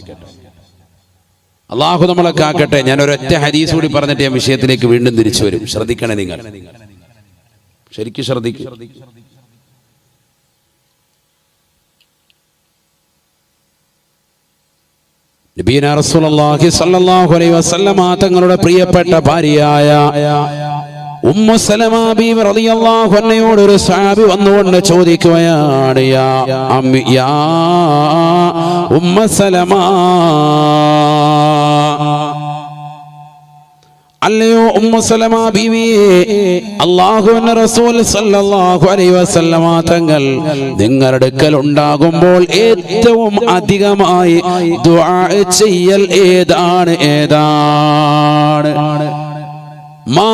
അല്ലാഹു നമ്മളെ കാക്കട്ടെ. ഞാൻ ഒരൊറ്റ ഹദീസ് കൂടി പറഞ്ഞിട്ട് ഞാൻ വിഷയത്തിലേക്ക് വീണ്ടും തിരിച്ചു വരും. ശ്രദ്ധിക്കണേ, നിങ്ങൾ ശരിക്കും ശ്രദ്ധിക്കും. നബിയുനാ റസൂലുള്ളാഹി സ്വല്ലല്ലാഹു അലൈഹി വസല്ലമ തങ്ങളുടെ പ്രിയപ്പെട്ട ഭാര്യയായ ഉമ്മു സലമ ബീവി റളിയല്ലാഹു അൻഹയോട് ഒരു സഹാബി വന്നുകൊണ്ട് ചോദിക്കുകയാണ്, യാ ഉമ്മു സലമ, അല്ലയോ ഉമ്മു സലമ ബീവിയെ, അല്ലാഹുവിന്റെ റസൂൽ സല്ലല്ലാഹു അലൈഹി വസല്ലമ തങ്ങൾ നിങ്ങളുടെ അടുക്കൽ ഉണ്ടാകുമ്പോൾ ഏറ്റവും അധികമായി ദുആ ചെയ്യൽ ഏതാണ്? മാ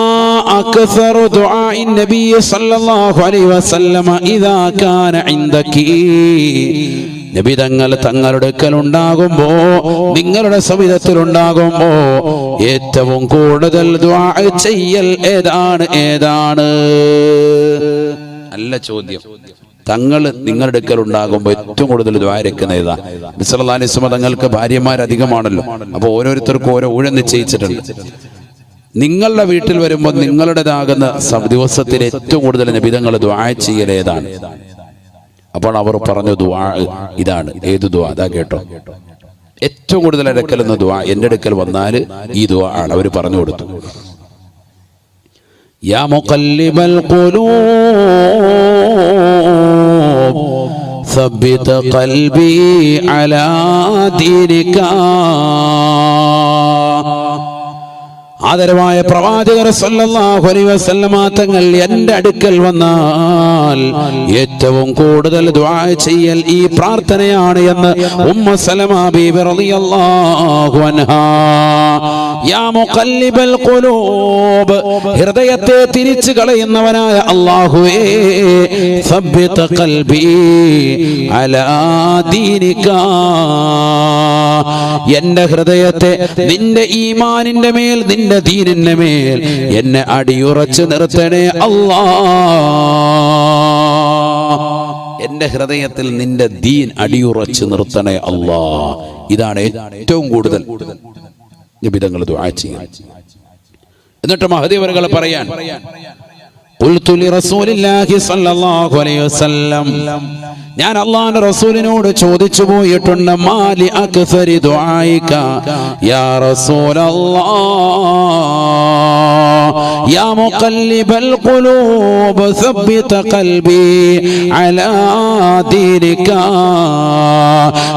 അക്സറു ദുആഇ നബി സല്ലല്ലാഹു അലൈഹി വസല്ലമ ഇദാ കാന ഇൻദകി. നബി തങ്ങളുടെ അടുക്കൽ ഉണ്ടാകുമ്പോ, നിങ്ങളുടെ സവിധത്തിലുണ്ടാകുമ്പോ ഏറ്റവും കൂടുതൽ ദുആ ചെയ്യൽ ഏതാണ്? നല്ല ചോദ്യം. തങ്ങൾ നിങ്ങളുടെ അടുക്കൽ ഉണ്ടാകുമ്പോൾ ഏറ്റവും കൂടുതൽ ദുആ രക്കുന്ന ഏതാ? നബി സല്ലല്ലാഹു അലൈഹി വസല്ലം തങ്ങൾക്ക് ഭാര്യമാരധികമാണല്ലോ. അപ്പൊ ഓരോരുത്തർക്കും ഓരോ ഊഴം നിശ്ചയിച്ചിട്ടുണ്ട്. നിങ്ങളുടെ വീട്ടിൽ വരുമ്പോൾ നിങ്ങളുടേതാകുന്ന ദിവസത്തിൽ ഏറ്റവും കൂടുതൽ നബി തങ്ങൾ ദുആ ചെയ്യൽ ഏതാണ്? അപ്പോൾ അവർ പറഞ്ഞു ദുആ ഇതാണ്. ഏത് ദുആ? അതാ കേട്ടോ. ഏറ്റവും കൂടുതൽ അടുക്കലെന്ന ദുആ എൻ്റെ അടുക്കൽ വന്നാൽ ഈ ദുആ ആണ്. അവർ പറഞ്ഞു കൊടുത്തു. യാ മുഖല്ലിബൽ ഖുലൂബ് സബ്ബിത് ഖൽബി അലാ ദീനിക. ആദരവായ പ്രവാചകർ സല്ലല്ലാഹു അലൈഹി വസല്ലമ തങ്ങൾ എൻ്റെ അടുക്കൽ വന്നാൽ ഏറ്റവും കൂടുതൽ ദുആ ചെയ്യൽ ഈ പ്രാർത്ഥനയാണ് എന്ന് ഉമ്മു സലമ ബീബി റളിയല്ലാഹു അൻഹാ. യാ മുഖല്ലിബൽ ഖുലൂബ്, ഹൃദയത്തെ തിരിച്ചു കളയുന്നവനായ അല്ലാഹുവേ, സബ്ബിത് ഖൽബി അലാ ദീനിക, എൻ്റെ ഹൃദയത്തെ നിന്റെ ഈമാനിന്റെ മേൽ, നിന്റെ ദീനിന്റെ മേൽ എന്നെ അടിയുറച്ചു നിർത്തണേ അല്ലാ. എന്റെ ഹൃദയത്തിൽ നിന്റെ ദീൻ അടിയുറച്ചു നിർത്തണേ അല്ലാ. ഇതാണ് ഏറ്റവും കൂടുതൽ നിബിധങ്ങൾ ദുആ ചെയ്യാൻ. എന്നിട്ട് മഹദി അവറുകൾ പറയാൻ, ഖുൽതു ലിറസൂലില്ലാഹി സ്വല്ലല്ലാഹു അലൈഹി വസല്ലം, ഞാൻ അല്ലാഹുവിന്റെ റസൂലിനോട് ചോദിച്ചു പോയിട്ടുണ്ട്, മാലി അക്സരി ദുആയിക യാ റസൂലല്ലാഹ് യാ മുഖല്ലിബൽ ഖുലൂബ് സബ്ബിത് ഖൽബി അലാ ദീനിക.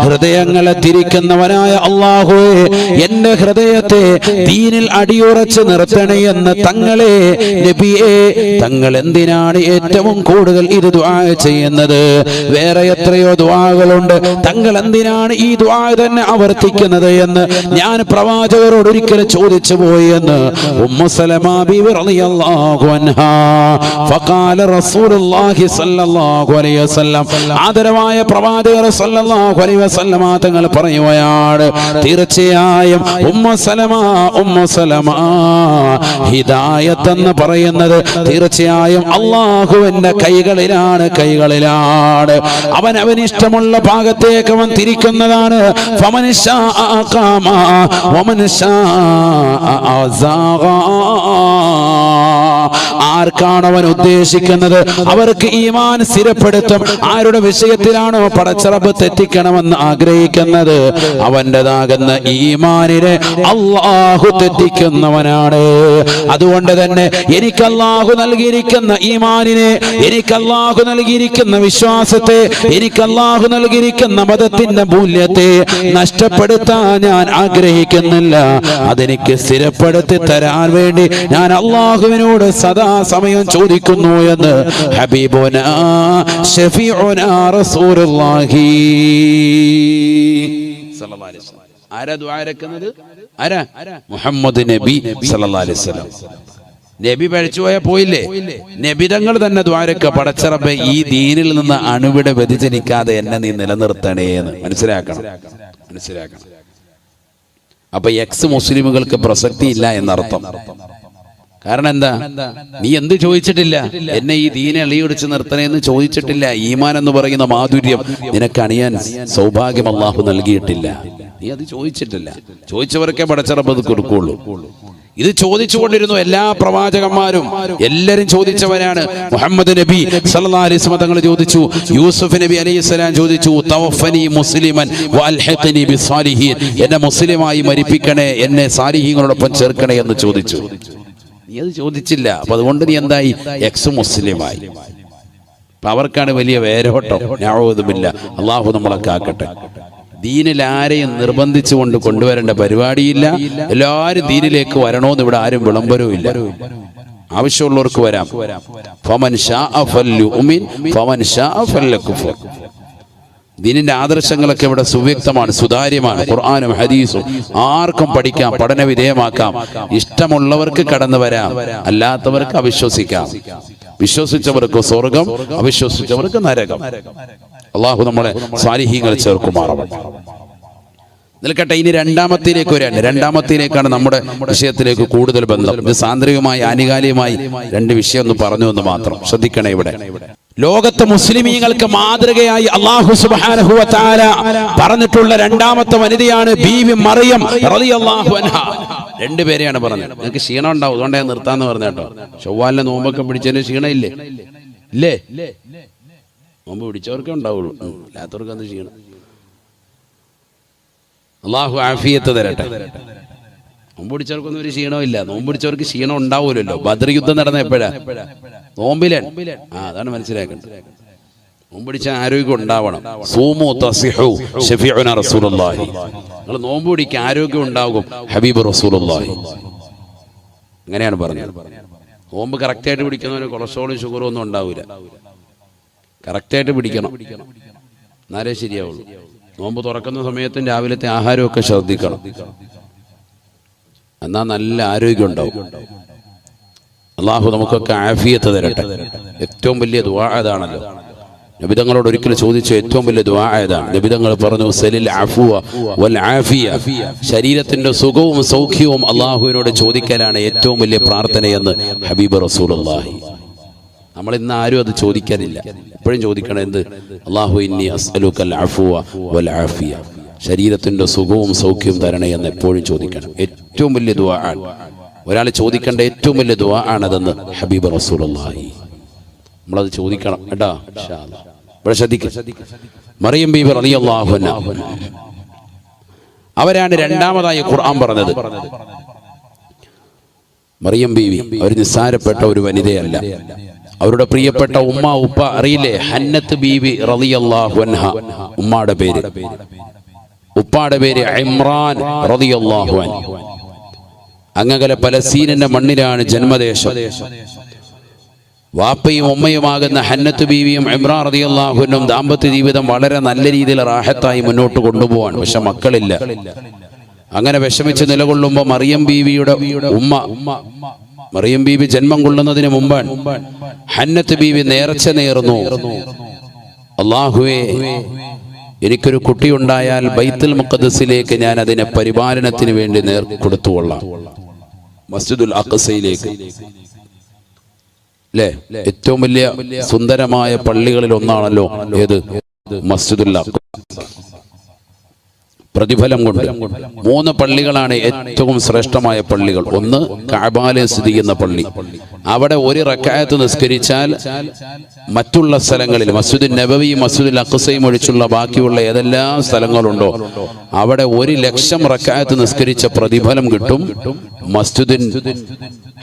ഹൃദയങ്ങളെ തിരിക്കുന്നവനായ അല്ലാഹുവേ, എൻ്റെ ഹൃദയത്തെ ദീനിൽ അടിയുറച്ച് നിർത്തണേ എന്ന് തങ്ങളെ നബിയേ, തങ്ങൾ എന്തിനാണ് ഏറ്റവും കൂടുതൽ ഇത് ദുആ ചെയ്യുന്നത്? വേറെ എത്രയോ ദുആകളുണ്ട്, തങ്ങൾ എന്തിനാണ് ഈ ദുആ തന്നെ ആവർത്തിക്കുന്നത് എന്ന് ഞാൻ പ്രവാചകരോട് ഒരിക്കൽ ചോദിച്ചു പോയി എന്ന് ഉമ്മു സലമ ബിബി റളിയല്ലാഹു അൻഹാ. ഫഖാല റസൂലുള്ളാഹി സ്വല്ലല്ലാഹു അലൈഹി വസല്ലം, ആദരവായ പ്രവാചകർ സ്വല്ലല്ലാഹു അലൈഹി വസല്ലം തങ്ങൾ പറയുകയാണ്, തീർച്ചയായും ഉമ്മു സലമ ഹിദായത്ത് എന്ന് പറയുന്നത് തീർച്ചയായും അല്ലാഹുവിന്റെ കൈകളിലാണ്. അവൻ അവനിഷ്ടമുള്ള ഭാഗത്തേക്ക് അവൻ തിരിക്കുന്നതാണ്. ഫമൻ ശാഅ ഖാമ വമൻ ശാഅ അസാഗ. ആർക്കാണ് അവൻ ഉദ്ദേശിക്കുന്നത് അവർക്ക് ഈമാൻ സ്ഥിരപ്പെടുത്തും. ആരുടെ വിഷയത്തിലാണോ പടച്ചറബ് തെറ്റിക്കണമെന്ന് ആഗ്രഹിക്കുന്നത് അവൻ്റെതാകുന്ന ഈമാനിനെ അല്ലാഹു തെറ്റിക്കുന്നവനാണ്. അതുകൊണ്ട് തന്നെ എനിക്ക് അല്ലാഹു നൽകിയിരിക്കുന്ന ഈമാനിനെ, എനിക്ക് അല്ലാഹു നൽകിയിരിക്കുന്ന വിശ്വാസത്തെ, എനിക്ക് അല്ലാഹു നൽകിയിരിക്കുന്ന മതത്തിന്റെ മൂല്യത്തെ നഷ്ടപ്പെടുത്താൻ ഞാൻ ആഗ്രഹിക്കുന്നില്ല. അതെനിക്ക് സ്ഥിരപ്പെടുത്തി തരാൻ വേണ്ടി ഞാൻ അല്ലാഹുവിനോട് സദാ സമയം ചോദിക്കുന്നു എന്ന് ഹബീബുനാ ശഫീഉനാ റസൂലുള്ളാഹി സല്ലല്ലാഹു അലൈഹി വസല്ലം. ആരാ ദുആ ഇറക്കുന്നത്? ആരാ? മുഹമ്മദ് നബി സല്ലല്ലാഹു അലൈഹി വസല്ലം. നബി പഴിച്ചുപോയാ പോയില്ലേ? നബിതങ്ങൾ തന്നെ ദ്വാരക്ക, പടച്ചറബേ ഈ ദീനിൽ നിന്ന് അണുവിട വ്യതിചലിക്കാതെ എന്നെ നീ നിലനിർത്തണേന്ന് മനസ്സിലാക്കണം. അപ്പൊ എക്സ് മുസ്ലിമുകൾക്ക് പ്രസക്തി ഇല്ല എന്നർത്ഥം. കാരണം എന്താ? നീ എന്ത് ചോദിച്ചിട്ടില്ല? എന്നെ ഈ ദീനെ എളിയൊടിച്ച് നിർത്തണേന്ന് ചോദിച്ചിട്ടില്ല. ഈമാൻ എന്ന് പറയുന്ന മാധുര്യം നിനക്ക് അണിയാൻ സൗഭാഗ്യം അല്ലാഹു നൽകിയിട്ടില്ല. നീ അത് ചോദിച്ചിട്ടില്ല. ചോദിച്ചവർക്കേ പടച്ചറബ് അത് കൊടുക്കുള്ളൂ. ഇത് ചോദിച്ചുകൊണ്ടിരുന്നു എല്ലാ പ്രവാചകന്മാരും, എല്ലാരും ചോദിച്ചവരാണ്. മുഹമ്മദ് നബി സല്ലല്ലാഹു അലൈഹി വസല്ലം തങ്ങൾ ചോദിച്ചു, യൂസുഫ് നബി അലൈഹിസ്സലാം ചോദിച്ചു, തവഫനി മുസ്ലിമൻ വഅൽഹിഖ്നി ബിസ്സാലിഹീൻ, എന്നെ മുസ്ലിമായി മരിപ്പിക്കണേ, എന്നെ സാലിഹീങ്ങളോടൊപ്പം ചേർക്കണേ എന്ന് ചോദിച്ചു. നീ അത് ചോദിച്ചില്ല. അപ്പൊ അതുകൊണ്ട് നീ എന്തായി? എക്സ് മുസ്ലിമായി. അപ്പൊ അവർക്കാണ് വലിയ വേരോട്ടം. നഊദുബില്ല, അല്ലാഹു നമ്മളെ കാക്കട്ടെ. ദീനിൽ ആരെയും നിർബന്ധിച്ചുകൊണ്ട് കൊണ്ടുവരേണ്ട പരിപാടിയില്ല. എല്ലാവരും ദീനിലേക്ക് വരണോന്ന് ഇവിടെ ആരും വിളംബരവും ഇല്ല. ആവശ്യമുള്ളവർക്ക് വരാം. ഫമൻ ശാഅ ഫല്യുമിൻ ഫമൻ ശാഅ ഫല്യക്ഫുർ. ദീനിന്റെ ആദർശങ്ങളൊക്കെ ഇവിടെ സുവ്യക്തമാണ്, സുതാര്യമാണ്. ഖുർആനും ഹദീസും ആർക്കും പഠിക്കാം, പഠന വിധേയമാക്കാം. ഇഷ്ടമുള്ളവർക്ക് കടന്നു വരാം, അല്ലാത്തവർക്ക് അവിശ്വസിക്കാം. വിശ്വസിച്ചവർക്ക് സ്വർഗം, അവിശ്വസിച്ചവർക്ക് നരകം. അള്ളാഹു നമ്മളെ സാലിഹീങ്ങൾ ചേർക്കുമാറാവട്ടെ. നിൽക്കട്ടെ, ഇനി രണ്ടാമത്തിലേക്ക് വരാൻ. രണ്ടാമത്തിലേക്കാണ് നമ്മുടെ വിഷയത്തിലേക്ക് കൂടുതൽ ബന്ധം. ഇത് സാന്ദ്രികമായി ആനുകാലികമായി രണ്ട് വിഷയം ഒന്ന് പറഞ്ഞു എന്ന് മാത്രം ശ്രദ്ധിക്കണേ. ഇവിടെ ലോകത്തെ മുസ്ലിമീങ്ങൾക്ക് മാതൃകയായി അല്ലാഹു സുബ്ഹാനഹു വ തആല പറഞ്ഞിട്ടുള്ള രണ്ടാമത്തെ വനിതയാണ് ബീവി മറിയം റളിയല്ലാഹു അൻഹാ. രണ്ടുപേരെയാണ് പറഞ്ഞത്. നിങ്ങൾക്ക് ക്ഷീണം ഉണ്ടാവും, അതുകൊണ്ട് ഞാൻ നിർത്താന്ന് പറഞ്ഞു കേട്ടോ. ചൊവ്വാലിനെ നോമ്പൊക്കെ പിടിച്ചതിന് ക്ഷീണം ഇല്ലേ? നോമ്പ് പിടിച്ചവർക്കേ ഉണ്ടാവുള്ളൂ, അല്ലാത്തവർക്ക് എന്ത് ക്ഷീണം? അല്ലാഹു ആഫിയത്ത് തരട്ടെ. നോമ്പ് പിടിച്ചവർക്കൊന്നും ഒരു ക്ഷീണവും ഇല്ല. നോമ്പ് പിടിച്ചവർക്ക് ക്ഷീണം ഉണ്ടാവൂലല്ലോ. ബദർ യുദ്ധം നടന്ന എപ്പോഴാ? നോമ്പിലാണ്. അതാണ് മനസ്സിലാക്കേണ്ടത്. നോമ്പ് പിടിച്ച ആരോഗ്യം ഉണ്ടാവണം. സൂമു തസിഹു ശഫീഉനാ റസൂലുള്ളാഹി. നിങ്ങൾ നോമ്പ് പിടിക്കുക, ആരോഗ്യം ഉണ്ടാകും ഹബീബ് റസൂലുള്ളാഹി. അങ്ങനെയാണ് പറഞ്ഞത്. നോമ്പ് കറക്റ്റായിട്ട് പിടിക്കുന്നവന് കൊളസ്ട്രോളും ഷുഗറും ഒന്നും ഉണ്ടാവില്ല. കറക്റ്റായിട്ട് പിടിക്കണം, എന്നാലേ ശരിയാവുള്ളൂ. നോമ്പ് തുറക്കുന്ന സമയത്തും രാവിലത്തെ ആഹാരമൊക്കെ ശ്രദ്ധിക്കണം, എന്നാൽ നല്ല ആരോഗ്യം ഉണ്ടാവും. അള്ളാഹു നമുക്കൊക്കെ ആഫിയത്ത് തരട്ടെ. ഏറ്റവും വലിയ ദുആ അതാണല്ലോ. നബിതങ്ങളോട് ഒരിക്കൽ ചോദിച്ച ഏറ്റവും വലിയ ദുആ അതാണ്. നബിതങ്ങൾ പറഞ്ഞു, സലിൽ അഫ്വ വൽ ആഫിയ, ശരീരത്തിന്റെ സുഖവും സൗഖ്യവും അള്ളാഹുവിനോട് ചോദിക്കലാണ് ഏറ്റവും വലിയ പ്രാർത്ഥനയെന്ന് ഹബീബ് റസൂലുള്ളാഹി. നമ്മൾ ഇന്ന് ആരും അത് ചോദിക്കാനില്ല. എപ്പോഴും ചോദിക്കണം എന്ത്? അല്ലാഹു ഇന്നി അസ്അലുക്കൽ അഫ്വ വൽ ആഫിയ, ശരീരത്തിന്റെ സുഖവും സൗഖ്യവും തരണേ എന്ന് എപ്പോഴും ചോദിക്കണം. ഏറ്റവും വലിയ ദുആ ആണ്, ഒരാൾ ചോദിക്കേണ്ട ഏറ്റവും വലിയ ദുആ ആണതെന്ന് ഹബീബ് റസൂലുള്ളാഹി. നമ്മളത് ചോദിക്കണം കേട്ടാ. ഇൻഷാ അല്ലാഹ്. ഇവിടെ ശ്രദ്ധിക്കുക. മറിയം ബീബി റളിയല്ലാഹു അൻഹ, അവരാണ് രണ്ടാമതായി ഖുർആൻ പറഞ്ഞത്. മറിയം ബീവി അവർ നിസ്സാരപ്പെട്ട ഒരു വനിതയല്ല. അവരുടെ പ്രിയപ്പെട്ട ഉമ്മ ഉപ്പ അറിയില്ലേ? ഹന്നത്ത് ബീവി റളിയല്ലാഹു അൻഹ ഉമ്മയുടെ പേര്, ഉപ്പാടെ പേര് ഇമ്രാൻ റളിയല്ലാഹു അൻഹു. അങ്ങകലെ പലസ്തീനിന്റെ മണ്ണിലാണ് ജന്മദേശം. വാപ്പയും ഉമ്മയുമാകുന്ന ഹന്നത്ത് ബീവിയും ഇമ്രാൻ റളിയല്ലാഹു അൻഹും ദാമ്പത്യ ജീവിതം വളരെ നല്ല രീതിയിൽ റാഹത്തായി മുന്നോട്ട് കൊണ്ടുപോവാൻ. പക്ഷെ മക്കളില്ല. അങ്ങനെ വിഷമിച്ച് നിലകൊള്ളുമ്പോൾ മറിയം ബീവിയുടെ ഉമ്മ, മറിയം ബീവി ജന്മം കൊള്ളുന്നതിന് മുമ്പാണ് ഹന്നത്ത് ബീവി നേർച്ച നേർന്നു, അല്ലാഹുവേ എനിക്കൊരു കുട്ടിയുണ്ടായാൽ ബൈത്തുൽ മുഖദ്ദസിലേക്ക് ഞാൻ അതിനെ പരിപാലനത്തിന് വേണ്ടി കൊടുത്തുകൊള്ളാം, മസ്ജിദുൽ അഖ്സയിലേക്ക്. അല്ലേ? ഏറ്റവും വലിയ സുന്ദരമായ പള്ളികളിൽ ഒന്നാണല്ലോ ഏത്? മസ്ജിദുൽ അഖ്സ. പ്രതിഫലം കൊണ്ട് 3 പള്ളികളാണ് ഏറ്റവും ശ്രേഷ്ഠമായ പള്ളികൾ. ഒന്ന് കഅബയിൽ സ്ഥിതി ചെയ്യുന്ന പള്ളി. അവിടെ ഒരു റക്അത്ത് നിസ്കരിച്ചാൽ മറ്റുള്ള സ്ഥലങ്ങളിൽ മസ്ജിദുൻ നബവിയും മസ്ജിദുൽ അഖ്സയും ഒഴിച്ചുള്ള ബാക്കിയുള്ള ഏതെല്ലാം സ്ഥലങ്ങളുണ്ടോ അവിടെ 1,00,000 റക്അത്ത് നിസ്കരിച്ച പ്രതിഫലം കിട്ടും. മസ്ജിദുൻ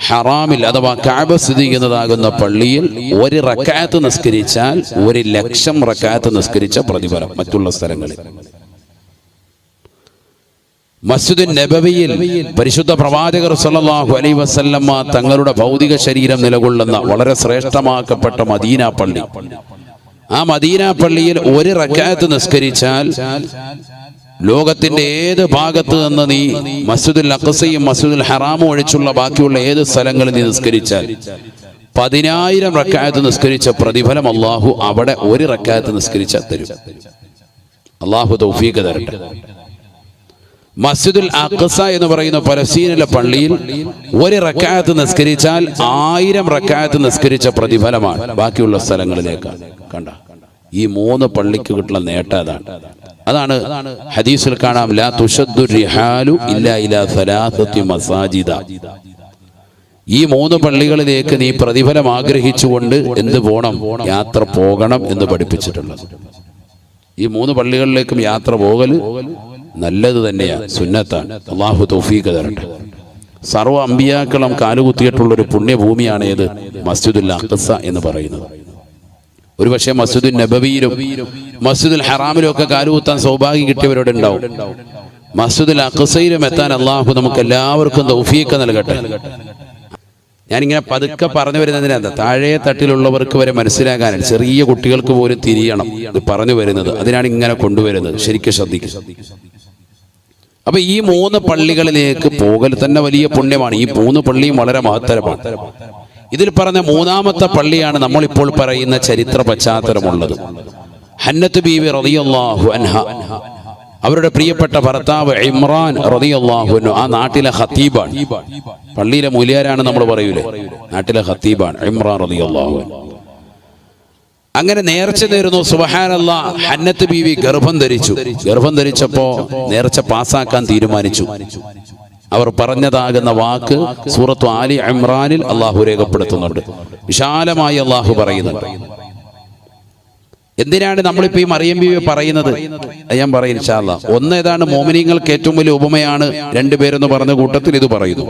ഹറാമിൽ അഥവാ കഅബ സ്ഥിതി ചെയ്യുന്നതാകുന്ന പള്ളിയിൽ 1 റക്അത്ത് നിസ്കരിച്ചാൽ 1,00,000 റക്അത്ത് നിസ്കരിച്ച പ്രതിഫലം മറ്റുള്ള സ്ഥലങ്ങളിൽ. മസ്ജിദുൻ നബവിയിൽ പരിശുദ്ധ പ്രവാചകർ സല്ലല്ലാഹു അലൈഹി വസല്ലമ തങ്ങളുടെ ഭൗതിക ശരീരം നിലകൊള്ളുന്ന വളരെ ശ്രേഷ്ഠമാക്കപ്പെട്ട മദീന പള്ളി. ആ മദീന പള്ളിയിൽ 1 റക്അത്ത് നിസ്കരിച്ചാൽ ലോകത്തിന്റെ ഏത് ഭാഗത്ത് നിന്ന് നീ മസ്ജിദുൽ അഖ്സയും മസ്ജിദുൽ ഹറാമും ഒഴിച്ചുള്ള ബാക്കിയുള്ള ഏത് സ്ഥലങ്ങളിൽ നീ നിസ്കരിച്ചാൽ 10,000 റക്അത്ത് നിസ്കരിച്ച പ്രതിഫലം അല്ലാഹു അവിടെ 1 റക്അത്ത് നിസ്കരിച്ചാൽ തരും. അല്ലാഹു തൗഫീഖ് തരട്ടെ. മസ്ജിദുൽ അഖ്സ എന്ന് പറയുന്ന പലസ്തീനിലെ പള്ളിയിൽ 1 റക്അത്ത് നിസ്കരിച്ചാൽ 1000 റക്അത്ത് നിസ്കരിച്ച പ്രതിഫലമാണ് ബാക്കിയുള്ള സ്ഥലങ്ങളിലേക്ക്. കണ്ട, ഈ 3 പള്ളിക്ക് കിട്ടുന്ന നേട്ടം അതാണ് ഹദീസിൽ കാണാം, ലാ തുഷദ്ദു റിഹാലു ഇല്ലാ ഇലാ സലാസത്തി മസാജിദ. ഈ 3 പള്ളികളിലേക്ക് നീ പ്രതിഫലം ആഗ്രഹിച്ചുകൊണ്ട് എന്ത് പോകണം? യാത്ര പോകണം എന്ന് പഠിപ്പിച്ചിട്ടുള്ളത്. ഈ 3 പള്ളികളിലേക്കും യാത്ര പോകൽ നല്ലത് തന്നെയാണ്, സുന്നത്താണ്. അല്ലാഹു തൗഫീഖ് തരട്ടെ. സർവ്വ അമ്പിയാക്കളും കാലുകുത്തിയിട്ടുള്ളൊരു പുണ്യഭൂമിയാണ് ഏത്? മസ്ജിദുൽ അഖ്സ എന്ന് പറയുന്നത്. ഒരുപക്ഷെ മസ്ജിദുൽ നബവിയിലും മസ്ജിദുൽ ഹറാമിലും ഒക്കെ കാലുകുത്താൻ സൗഭാഗ്യം കിട്ടിയവരോടുണ്ടാവും. മസ്ജിദുൽ അഖ്സയിലും എത്താൻ അല്ലാഹു നമുക്ക് എല്ലാവർക്കും തൗഫീഖ് നൽകട്ടെ. ഞാനിങ്ങനെ പതുക്കെ പറഞ്ഞു വരുന്നതിനെന്താ, താഴെ തട്ടിലുള്ളവർക്ക് വരെ മനസ്സിലാകാനാണ്, ചെറിയ കുട്ടികൾക്ക് പോലും തിരിയണം ഇത് പറഞ്ഞു വരുന്നത്. അതിനാണ് ഇങ്ങനെ കൊണ്ടുവരുന്നത്. ശരിക്കും ശ്രദ്ധിക്കുക. അപ്പൊ ഈ 3 പള്ളികളിലേക്ക് പോകൽ തന്നെ വലിയ പുണ്യമാണ്. ഈ 3 പള്ളിയും വളരെ മഹത്തരമാണ്. ഇതിൽ പറഞ്ഞ 3ാമത്തെ പള്ളിയാണ് നമ്മളിപ്പോൾ പറയുന്ന ചരിത്ര പശ്ചാത്തലമുള്ളത്. ഹന്നത്ത് ബീവി റളിയല്ലാഹു അൻഹ, അവരുടെ പ്രിയപ്പെട്ട ഭർത്താവ് ഇമ്രാൻ റളിയല്ലാഹു അൻഹു ആ നാട്ടിലെ ഖതീബാണ്. പള്ളിയിലെ മൂല്യാരാണ് നമ്മൾ പറയൂലേ, നാട്ടിലെ ഖതീബാണ് ഇമ്രാൻ റളിയല്ലാഹു അൻഹു. അങ്ങനെ നേർച്ച നേരുന്നു. സുബ്ഹാനല്ലാഹ്, ഹന്നത്ത് ബീവി ഗർഭം ധരിച്ചു. ഗർഭം ധരിച്ചപ്പോ നേർച്ച പാസാക്കാൻ തീരുമാനിച്ചു. അവർ പറഞ്ഞതാകുന്ന വാക്ക് സൂറത്തു ആലി ഇമ്രാനിൽ അള്ളാഹു രേഖപ്പെടുത്തുന്നുണ്ട്. വിശാലമായി അള്ളാഹു പറയുന്നുണ്ട്. എന്തിനാണ് നമ്മളിപ്പോ ഈ മറിയം ബീവി പറയുന്നത്? ഞാൻ പറയും ഇൻഷാ അല്ലാഹ്. ഒന്ന്, ഏതാണ് മോമിനീങ്ങൾക്ക് ഏറ്റവും വലിയ ഉപമയാണ് 2 പേരെന്ന് പറഞ്ഞ കൂട്ടത്തിൽ ഇത് പറയുന്നു.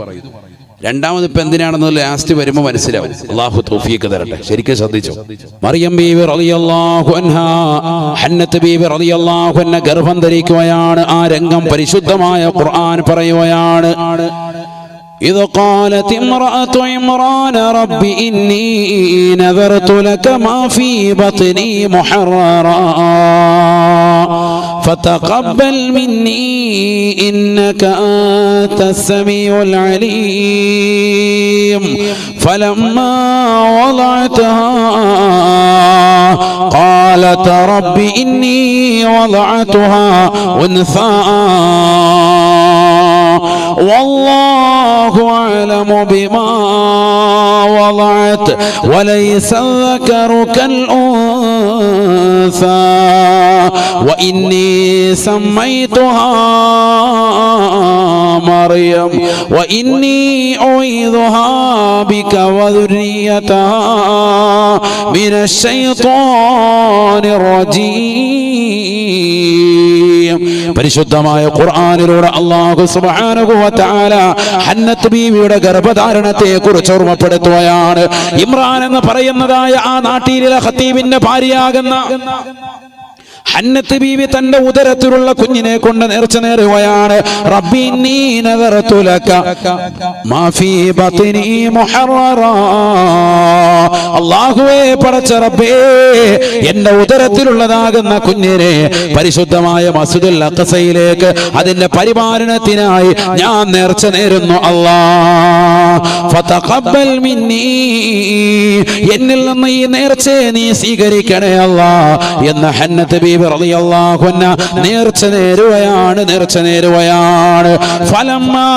രണ്ടാമത് ഇപ്പൊ എന്തിനാണെന്ന് ലാസ്റ്റ് വരുമ്പോൾ മനസ്സിലാവും. അല്ലാഹു തൗഫീഖ് തരട്ടെ. ശരിക്കും ശ്രദ്ധിച്ചു. മറിയം ബീവി റളിയല്ലാഹു അൻഹാ, ഹന്നത്ത് ബീവി റളിയല്ലാഹു അൻഹ ഗർഭം ധരിക്കുകയാണ്. ആ രംഗം പരിശുദ്ധമായ ഖുർആൻ പറയുകയാണ്. إذ قالت امرأة عمران رب إني نذرت لك ما في بطني محررا فتقبل مني إنك أنت السميع العليم فلما وضعتها قالت رب إني وضعتها أنثى والله أعلم بما وضعت وليس الذكر كالأنثى وإني سميتها مريم وإني أعيذها بك وذريتها من الشيطان الرجيم. പരിശുദ്ധമായ ഖുർആനിലൂടെ അല്ലാഹു സുബ്ഹാനഹു വ തആല ഹന്നത്ത് ബീവിയുടെ ഗർഭധാരണത്തെ കുറിച്ച് ഓർമ്മപ്പെടുത്തുകയാണ്. ഇമ്രാൻ എന്ന് പറയുന്നതായ ആ നാട്ടിലെ ഖതീബിന്റെ ഭാര്യയാകുന്ന ഹന്നത്ത് ബീവി തന്റെ ഉദരത്തിലുള്ള കുഞ്ഞിനെ കൊണ്ട് നേർച്ച നേരുകയാണ്. റബ്ബി ഇന്നി നദറതു ലക മാ ഫീ ബത്നി മുഹററാ. അല്ലാഹുവേ പടച്ച റബ്ബേ, എന്റെ ഉദരത്തിലുള്ളതാകുന്ന കുഞ്ഞിനെ പരിശുദ്ധമായ മസ്ജിദുൽ അഖ്സയിലേക്ക് അതിന്റെ പരിപാലനത്തിനായി ഞാൻ നേർച്ച നേരുന്നു. അല്ലാഹ് ഫതഖബ്ബൽ മിന്നി, എന്നിൽ നിന്ന് ഈ നേർച്ചയെ നീ സ്വീകരിക്കണേ അല്ലാഹ് എന്ന ഹന്നത്ത് ബീവി റളിയല്ലാഹു അൻഹ നേർച്ച നേരുകയാണ്. ഫലമ്മാ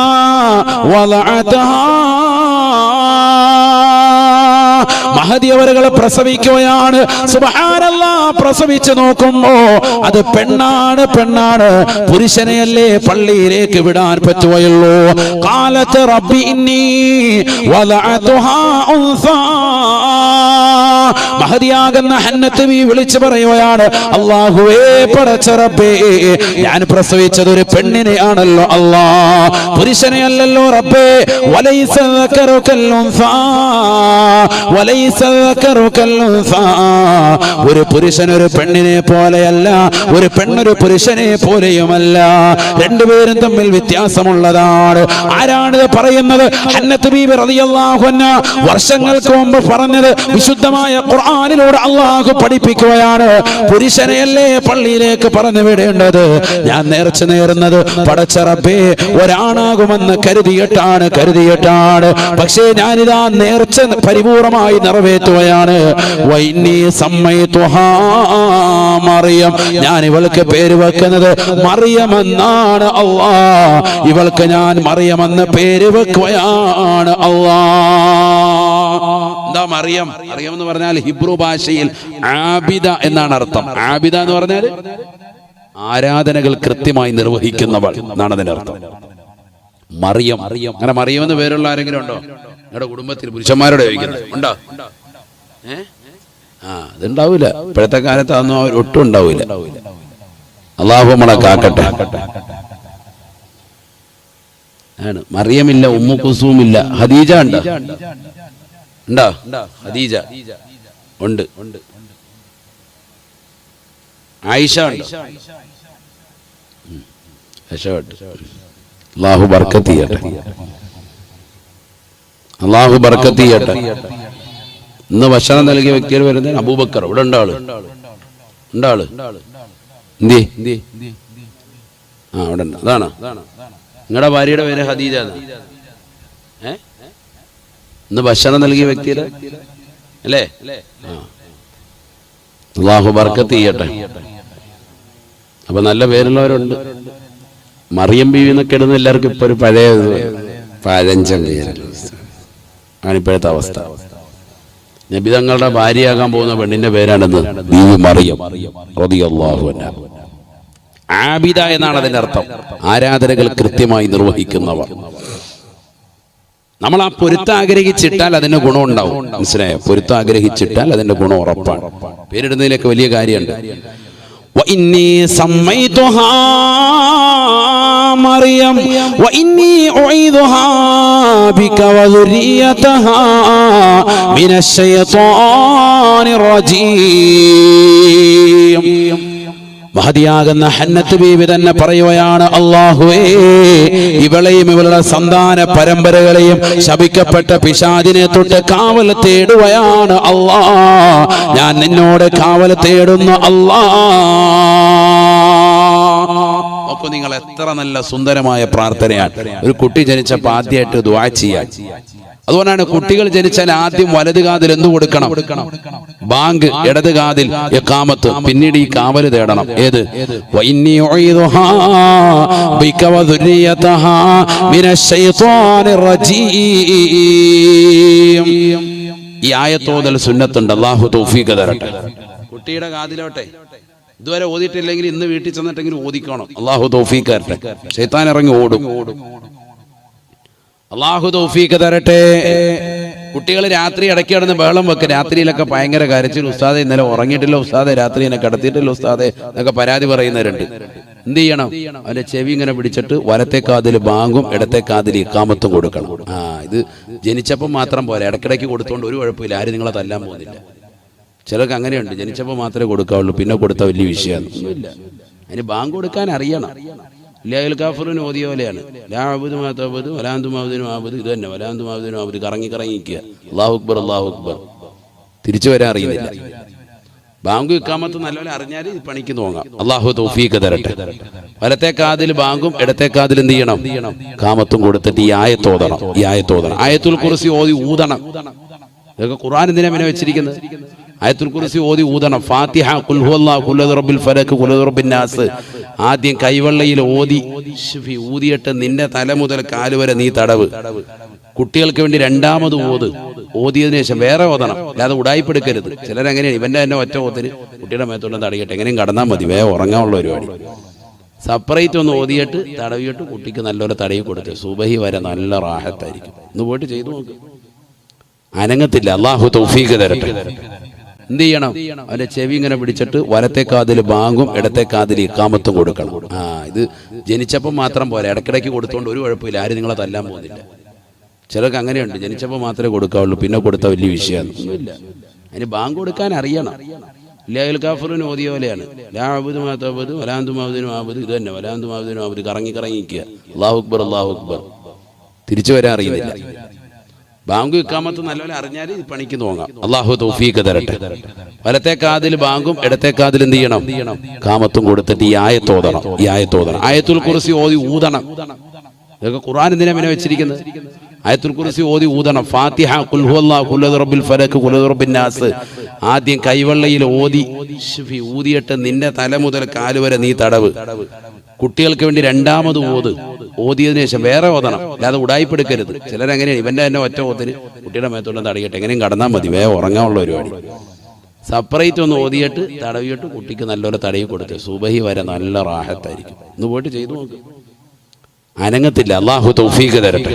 വളഅതഹാ, മഹദി അവരുകളെ പ്രസവിക്കുകയാണ്. സുബ്ഹാനല്ലാഹ്, പ്രസവിച്ചു നോക്കുമ്പോ അത് പെണ്ണാണ്. പുരുഷനെയല്ലേ പള്ളിയിലേക്ക് വിടാൻ പറ്റുകയുള്ളൂ. ഖാലത്ത് റബ്ബി ഇന്നി വളഅതുഹാ ഉൻസാ. മഹദിയാകുന്ന ഹന്നത്ത് ബീവി വിളിച്ചു പറയുകയാണ്, അല്ലാഹുവേ പടച്ച റബ്ബേ, ഞാൻ പ്രസവിച്ചത് ഒരു പെണ്ണിനെയാണല്ലോ അല്ലാഹ്, പുരുഷനെയല്ലല്ലോ റബ്ബേ. വലൈസ ദക്കറു കൽ ഉൻസാ, വലൈസ ദക്കറു കൽ ഉൻസാ. ഒരു പുരുഷൻ ഒരു പെണ്ണിനെ പോലെയല്ല, ഒരു പെണ്ണൊരു പുരുഷനെ പോലെയുമല്ല. രണ്ടുപേരും തമ്മിൽ വ്യത്യാസമുള്ളതാണ്. ആരാണിത് പറയുന്നത്? ഹന്നത്ത് ബീവി റളിയല്ലാഹു അൻഹ വർഷങ്ങൾക്ക് മുമ്പ് പറഞ്ഞത് വിശുദ്ധമായ ഖുർആനിലൂടെ അല്ലാഹു പഠിപ്പിക്കുകയാണ്. പുരുഷനെയല്ലേ പള്ളിയിലേക്ക് പറഞ്ഞു വിടേണ്ടത്, ഞാൻ നേർച്ച നേരുന്നത് പടച്ച റബ്ബേ ഒരാണാകുമെന്ന് കരുതിയിട്ടാണ്. പക്ഷേ ഞാനിതാ നേർച്ച പരിപൂർണമായി നിറവേറ്റുകയാണ്. വൈന്നി സമ്മൈതുഹാ മറിയം, ഞാൻ ഇവൾക്ക് പേര് വെക്കുന്നത് മറിയമെന്നാണ് അല്ലാഹ്. ഇവൾക്ക് ഞാൻ മറിയമെന്ന് പേര് വെക്കുകയാണ് അല്ലാഹ്. എന്താ മറിയം? മറിയം എന്ന് പറഞ്ഞാൽ ഹിബ്രു ഭാഷയിൽ ആബിദ എന്നാണ് അർത്ഥം. ആബിദ എന്ന് പറഞ്ഞാൽ ആരാധനകൾ കൃത്യമായി നിർവഹിക്കുന്നവൾ എന്നാണ് അതിന്റെ അർത്ഥം. മറിയം. അങ്ങനെ മറിയം എന്ന് പേരുള്ള ആരെങ്കിലും ഉണ്ടോ നിങ്ങളുടെ കുടുംബത്തിൽ? പുരുഷന്മാരോട് ചോദിക്കുന്നത് ഉണ്ടോ? അതുണ്ടാവൂല. ഇപ്പോഴത്തെ കാലത്ത് അതൊന്നും അവർ ഒട്ടും ഉണ്ടാവൂല. അല്ലാഹു നമ്മളെ കാക്കട്ടെ. ആണ് മറിയമില്ല, ഉമ്മു കുസൂമില്ല. ഖദീജ ഉണ്ടോ? ഖദീജ ഉണ്ട്. ആയിഷ ഉണ്ട്. അല്ലാഹു ബർക്കത്ത് ചെയ്യട്ടെ. ഇന്ന് ഭക്ഷണം നൽകിയ വ്യക്തികൾ വരുന്നത് അബൂബക്കർ. ഇവിടെ ഉണ്ടാള് എന്തി? അവിടെ ഉണ്ട്. അതാണ് നിങ്ങളുടെ ഭാര്യയുടെ പേര് ഖദീജ. ഇന്ന് ഭക്ഷണം നൽകിയ വ്യക്തിയുടെ അല്ലേ? അല്ലാഹു ബർക്കത്ത് ചെയ്യട്ടെ. അപ്പൊ നല്ല പേരുള്ളവരുണ്ട്. മറിയം ബീവി എന്നൊക്കെ ഇടുന്ന എല്ലാവർക്കും ഇപ്പൊ ഒരു പഴയ പഴഞ്ചൻ പേരല്ല ആണ് ഇപ്പോഴത്തെ അവസ്ഥ. നബി തങ്ങളുടെ ഭാര്യയാകാൻ പോകുന്ന പെണ്ണിന്റെ പേരാണെന്ന് ബീവി മറിയം റളിയല്ലാഹു അൻഹ. ആബിദ എന്നാണ് അതിന്റെ അർത്ഥം. ആരാധനകൾ കൃത്യമായി നിർവഹിക്കുന്നവർ. നമ്മൾ ആ പൊരുത്തം ആഗ്രഹിച്ചിട്ടാൽ അതിന് ഗുണം ഉണ്ടാവും. മനസ്സിലായോ? പൊരുത്തം ആഗ്രഹിച്ചിട്ടാൽ അതിന്റെ ഗുണം ഉറപ്പാണ്. പേരിടുന്നതിലൊക്കെ വലിയ കാര്യമുണ്ട്. وإني سميتها مريم وإني أعيذها بك وذريتها من الشيطان الرجيم. മഹദിയാകുന്ന ഹന്നത്ത് ബീവി തന്നെ പറയുകയാണ്, അല്ലാഹുവേ ഇവളെയും ഇവളുടെ സന്താന പരമ്പരകളെയും ശപിക്കപ്പെട്ട പിശാചിനെ തൊട്ട് കാവൽ തേടുകയാണ് അല്ലാ. ഞാൻ നിന്നോട് കാവൽ തേടുന്നു അല്ലാ. അപ്പൊ നിങ്ങൾ എത്ര നല്ല സുന്ദരമായ പ്രാർത്ഥനയാണ്. ഒരു കുട്ടി ജനിച്ചപ്പോൾ ആദ്യമായിട്ട് ദുആ ചെയ്യാൻ. അതുകൊണ്ടാണ് കുട്ടികൾ ജനിച്ചാൽ ആദ്യം വലത് കാതിൽ എന്തു കൊടുക്കണം? ബാങ്ക്. ഇടത് കാതിൽ ഇഖാമത്ത്. പിന്നീട് ഈ കാവൽ തേടണം. ഏത്? വഇന്നി ഉഈദുഹാ ബിക വദുരിയതഹാ മിനശ്ശൈത്വാനിർ റജീം. ഈ ആയത്തോതൽ സുന്നത്തുണ്ട്. അല്ലാഹു തൗഫീഖ് തരട്ടെ. കുട്ടിയുടെ കാതിലോട്ടെ ഇതുവരെ ഓതിയിട്ടില്ലെങ്കിൽ ഇന്ന് വീട്ടിൽ ചെന്നിട്ടെങ്കിലും ഓതിക്കണം. അല്ലാഹു തൗഫീഖ് തരട്ടെ. ശൈത്താൻ ഇറങ്ങി ഓടും. അല്ലാഹു തൗഫീഖ് തരട്ടെ. കുട്ടികൾ രാത്രി ഇടയ്ക്ക് കിടന്ന് ബഹളം വെക്കും. രാത്രിയിലൊക്കെ ഭയങ്കര കരച്ചിൽ. ഉസ്താദെ ഇന്നലെ ഉറങ്ങിയിട്ടില്ല ഉസ്താദെ, രാത്രി എന്നെ കിടത്തിയിട്ടില്ല ഉസ്താദെ എന്നൊക്കെ പരാതി പറയുന്നവരുണ്ട്. എന്ത് ചെയ്യണം? അവന്റെ ചെവി ഇങ്ങനെ പിടിച്ചിട്ട് വലത്തെ കാതിൽ ബാങ്കും ഇടത്തെ കാതിൽ ഇഖാമത്തും കൊടുക്കണം. ഇത് ജനിച്ചപ്പോൾ മാത്രം പോരാ, ഇടയ്ക്കിടയ്ക്ക് കൊടുത്തോണ്ട് ഒരു കുഴപ്പമില്ല. ആരും നിങ്ങളെ തല്ലാൻ പോകുന്നില്ല. ചിലർക്ക് അങ്ങനെയുണ്ട്, ജനിച്ചപ്പോൾ മാത്രമേ കൊടുക്കാവുള്ളൂ, പിന്നെ കൊടുത്ത വലിയ വിഷയമാണ്. ഒന്നുമില്ല. അതിന് ബാങ്ക് കൊടുക്കാൻ അറിയണം. ലാൽ കാഫറിന് ഓതിയ പോലെയാണ്. ലാബുദ് മാതാബുദ് വലാന്തുമാബുദിനും ആബുദ്. ഇത് തന്നെ വലാന്തുമാബുദിനും ആബുദ്. കറങ്ങി നിൽക്കുക. അല്ലാഹു അക്ബർ അല്ലാഹു അക്ബർ. തിരിച്ചു വരാൻ അറിയുന്നില്ല. ബാങ്ക് ഇഖാമത്ത് നല്ലപോലെ അറിഞ്ഞാൽ ഈ പണിക്ക് നോങ്ങാം. അല്ലാഹു തൗഫീഖ് തരട്ടെ. വലത്തെ കാതിൽ ബാങ്കും ഇടത്തെ കാതിൽ എന്ത് ചെയ്യണം? കാമത്തും കൊടുത്തിട്ട് ഈ ആയത്തോതണം. ആയത്തുൽ കുർസി ഓതി ഊതണം. ഇതൊക്കെ ഖുർആൻ എന്തിനാ പിന്നെ വെച്ചിരിക്കുന്നത്? ആയത്തുൽ കുർസി ഓതി ഊതണം. ഫാത്തിഹ, ഖുൽ ഹുവല്ലാഹു, ഖുൽ റബ്ബിൽ ഫലക്, ഖുൽ റബ്ബിൻ നാസ് ആദ്യം കൈവെള്ളയിൽ ഓതി ഊതിയിട്ട് നിന്റെ തല മുതൽ കാല് വരെ നീ തടവ്. കുട്ടികൾക്ക് വേണ്ടി രണ്ടാമത് ഓതിയതിനു ശേഷം വേറെ ഓതണം. അല്ലാതെ ഉടായിപ്പെടുക്കരുത്. ചിലരങ്ങനെയാണ്. ഇവന്റെ തന്നെ ഒറ്റ ഓത്തിന് കുട്ടിയുടെ മേത്തോട്ട് തടയട്ടെ, എങ്ങനെയും കടന്നാൽ മതി, വേഗം ഉറങ്ങാനുള്ള പരിപാടി. സെപ്പറേറ്റ് ഒന്ന് ഓതിയിട്ട് തടവിയിട്ട് കുട്ടിക്ക് നല്ലപോലെ തടയി കൊടുത്ത് സുബഹി വരെ നല്ല റാഹത്തായിരിക്കും. ഒന്ന് പോയിട്ട് ചെയ്തു നോക്ക്. അനങ്ങത്തില്ല. അല്ലാഹു തൗഫീഖ് തരട്ടെ. എന്ത് ചെയ്യണം? അവന്റെ ചെവി ഇങ്ങനെ പിടിച്ചിട്ട് വലത്തെ കാതിൽ ബാങ്കും ഇടത്തെ കാതിൽ ഇഖാമത്തും കൊടുക്കണം. ഇത് ജനിച്ചപ്പോൾ മാത്രം പോരാ, ഇടയ്ക്കിടയ്ക്ക് കൊടുത്തോണ്ട് ഒരു കുഴപ്പമില്ല. ആരും നിങ്ങളെ തല്ലാൻ പോകുന്നില്ല. ചിലർക്ക് അങ്ങനെയുണ്ട്, ജനിച്ചപ്പോൾ മാത്രമേ കൊടുക്കാവുള്ളൂ, പിന്നെ കൊടുത്ത വലിയ വിഷയമാണ്. ഒന്നുമില്ല. അതിന് ബാങ്ക് കൊടുക്കാൻ അറിയണം. ലാൽ കാഫറിന് ഓതിയ പോലെയാണ്. ലാബുദ് മാതാബുദ് വലാന്തുമാബുദിനും ആബുദ്. ഇത് തന്നെ വലാന്തുമാബുദിനും ആബുദ്. കറങ്ങി നിൽക്കുക. അല്ലാഹു അക്ബർ അല്ലാഹു അക്ബർ. തിരിച്ചു വരാൻ അറിയുന്നില്ല. ബാങ്ക് ഇഖാമത്ത് നല്ലപോലെ അറിഞ്ഞാൽ ഈ പണിക്ക് നോങ്ങാം. അല്ലാഹു തൗഫീഖ് തരട്ടെ. വലത്തെ കാതിൽ ബാങ്കും ഇടത്തെ കാതിൽ എന്ത് ചെയ്യണം? കാമത്തും കൊടുത്തിട്ട് ഈ ആയത്തോതണം. ആയത്തുൽ കുർസി ഓതി ഊതണം. ഇതൊക്കെ ഖുർആൻ എന്തിനാ പിന്നെ വെച്ചിരിക്കുന്നത്? ആയത്തുൽ കുർസി ഓതി ഊതണം. ഫാത്തിഹ, ഖുൽ ഹുവല്ലാഹു, ഖുൽ റബ്ബിൽ ഫലക്, ഖുൽ റബ്ബിൻ നാസ് ആദ്യം കൈവെള്ളയിൽ ഊതിയിട്ട് നിന്റെ തല മുതൽ കാല് വരെ നീ തടവ്. കുട്ടികൾക്ക് വേണ്ടി രണ്ടാമത് ഓതിയതിനു ശേഷം വേറെ ഓതണം. അല്ലാതെ ഉടായിപ്പെടുക്കരുത്. ചിലരങ്ങനെയാണ്. ഇവന്റെ തന്നെ ഒറ്റ ഓത്തിന് കുട്ടിയുടെ മേത്തോട്ട് തടയട്ടെ, എങ്ങനെയും കടന്നാൽ മതി, വേഗം ഉറങ്ങാനുള്ള പരിപാടി. സെപ്പറേറ്റ് ഒന്ന് ഓതിയിട്ട് തടവിയിട്ട് കുട്ടിക്ക് നല്ലപോലെ തടയി കൊടുത്ത് സുബഹി വരെ നല്ല റാഹത്തായിരിക്കും. ഒന്ന് പോയിട്ട് ചെയ്തു നോക്ക്. അനങ്ങത്തില്ല. അല്ലാഹു തൗഫീഖ് തരട്ടെ.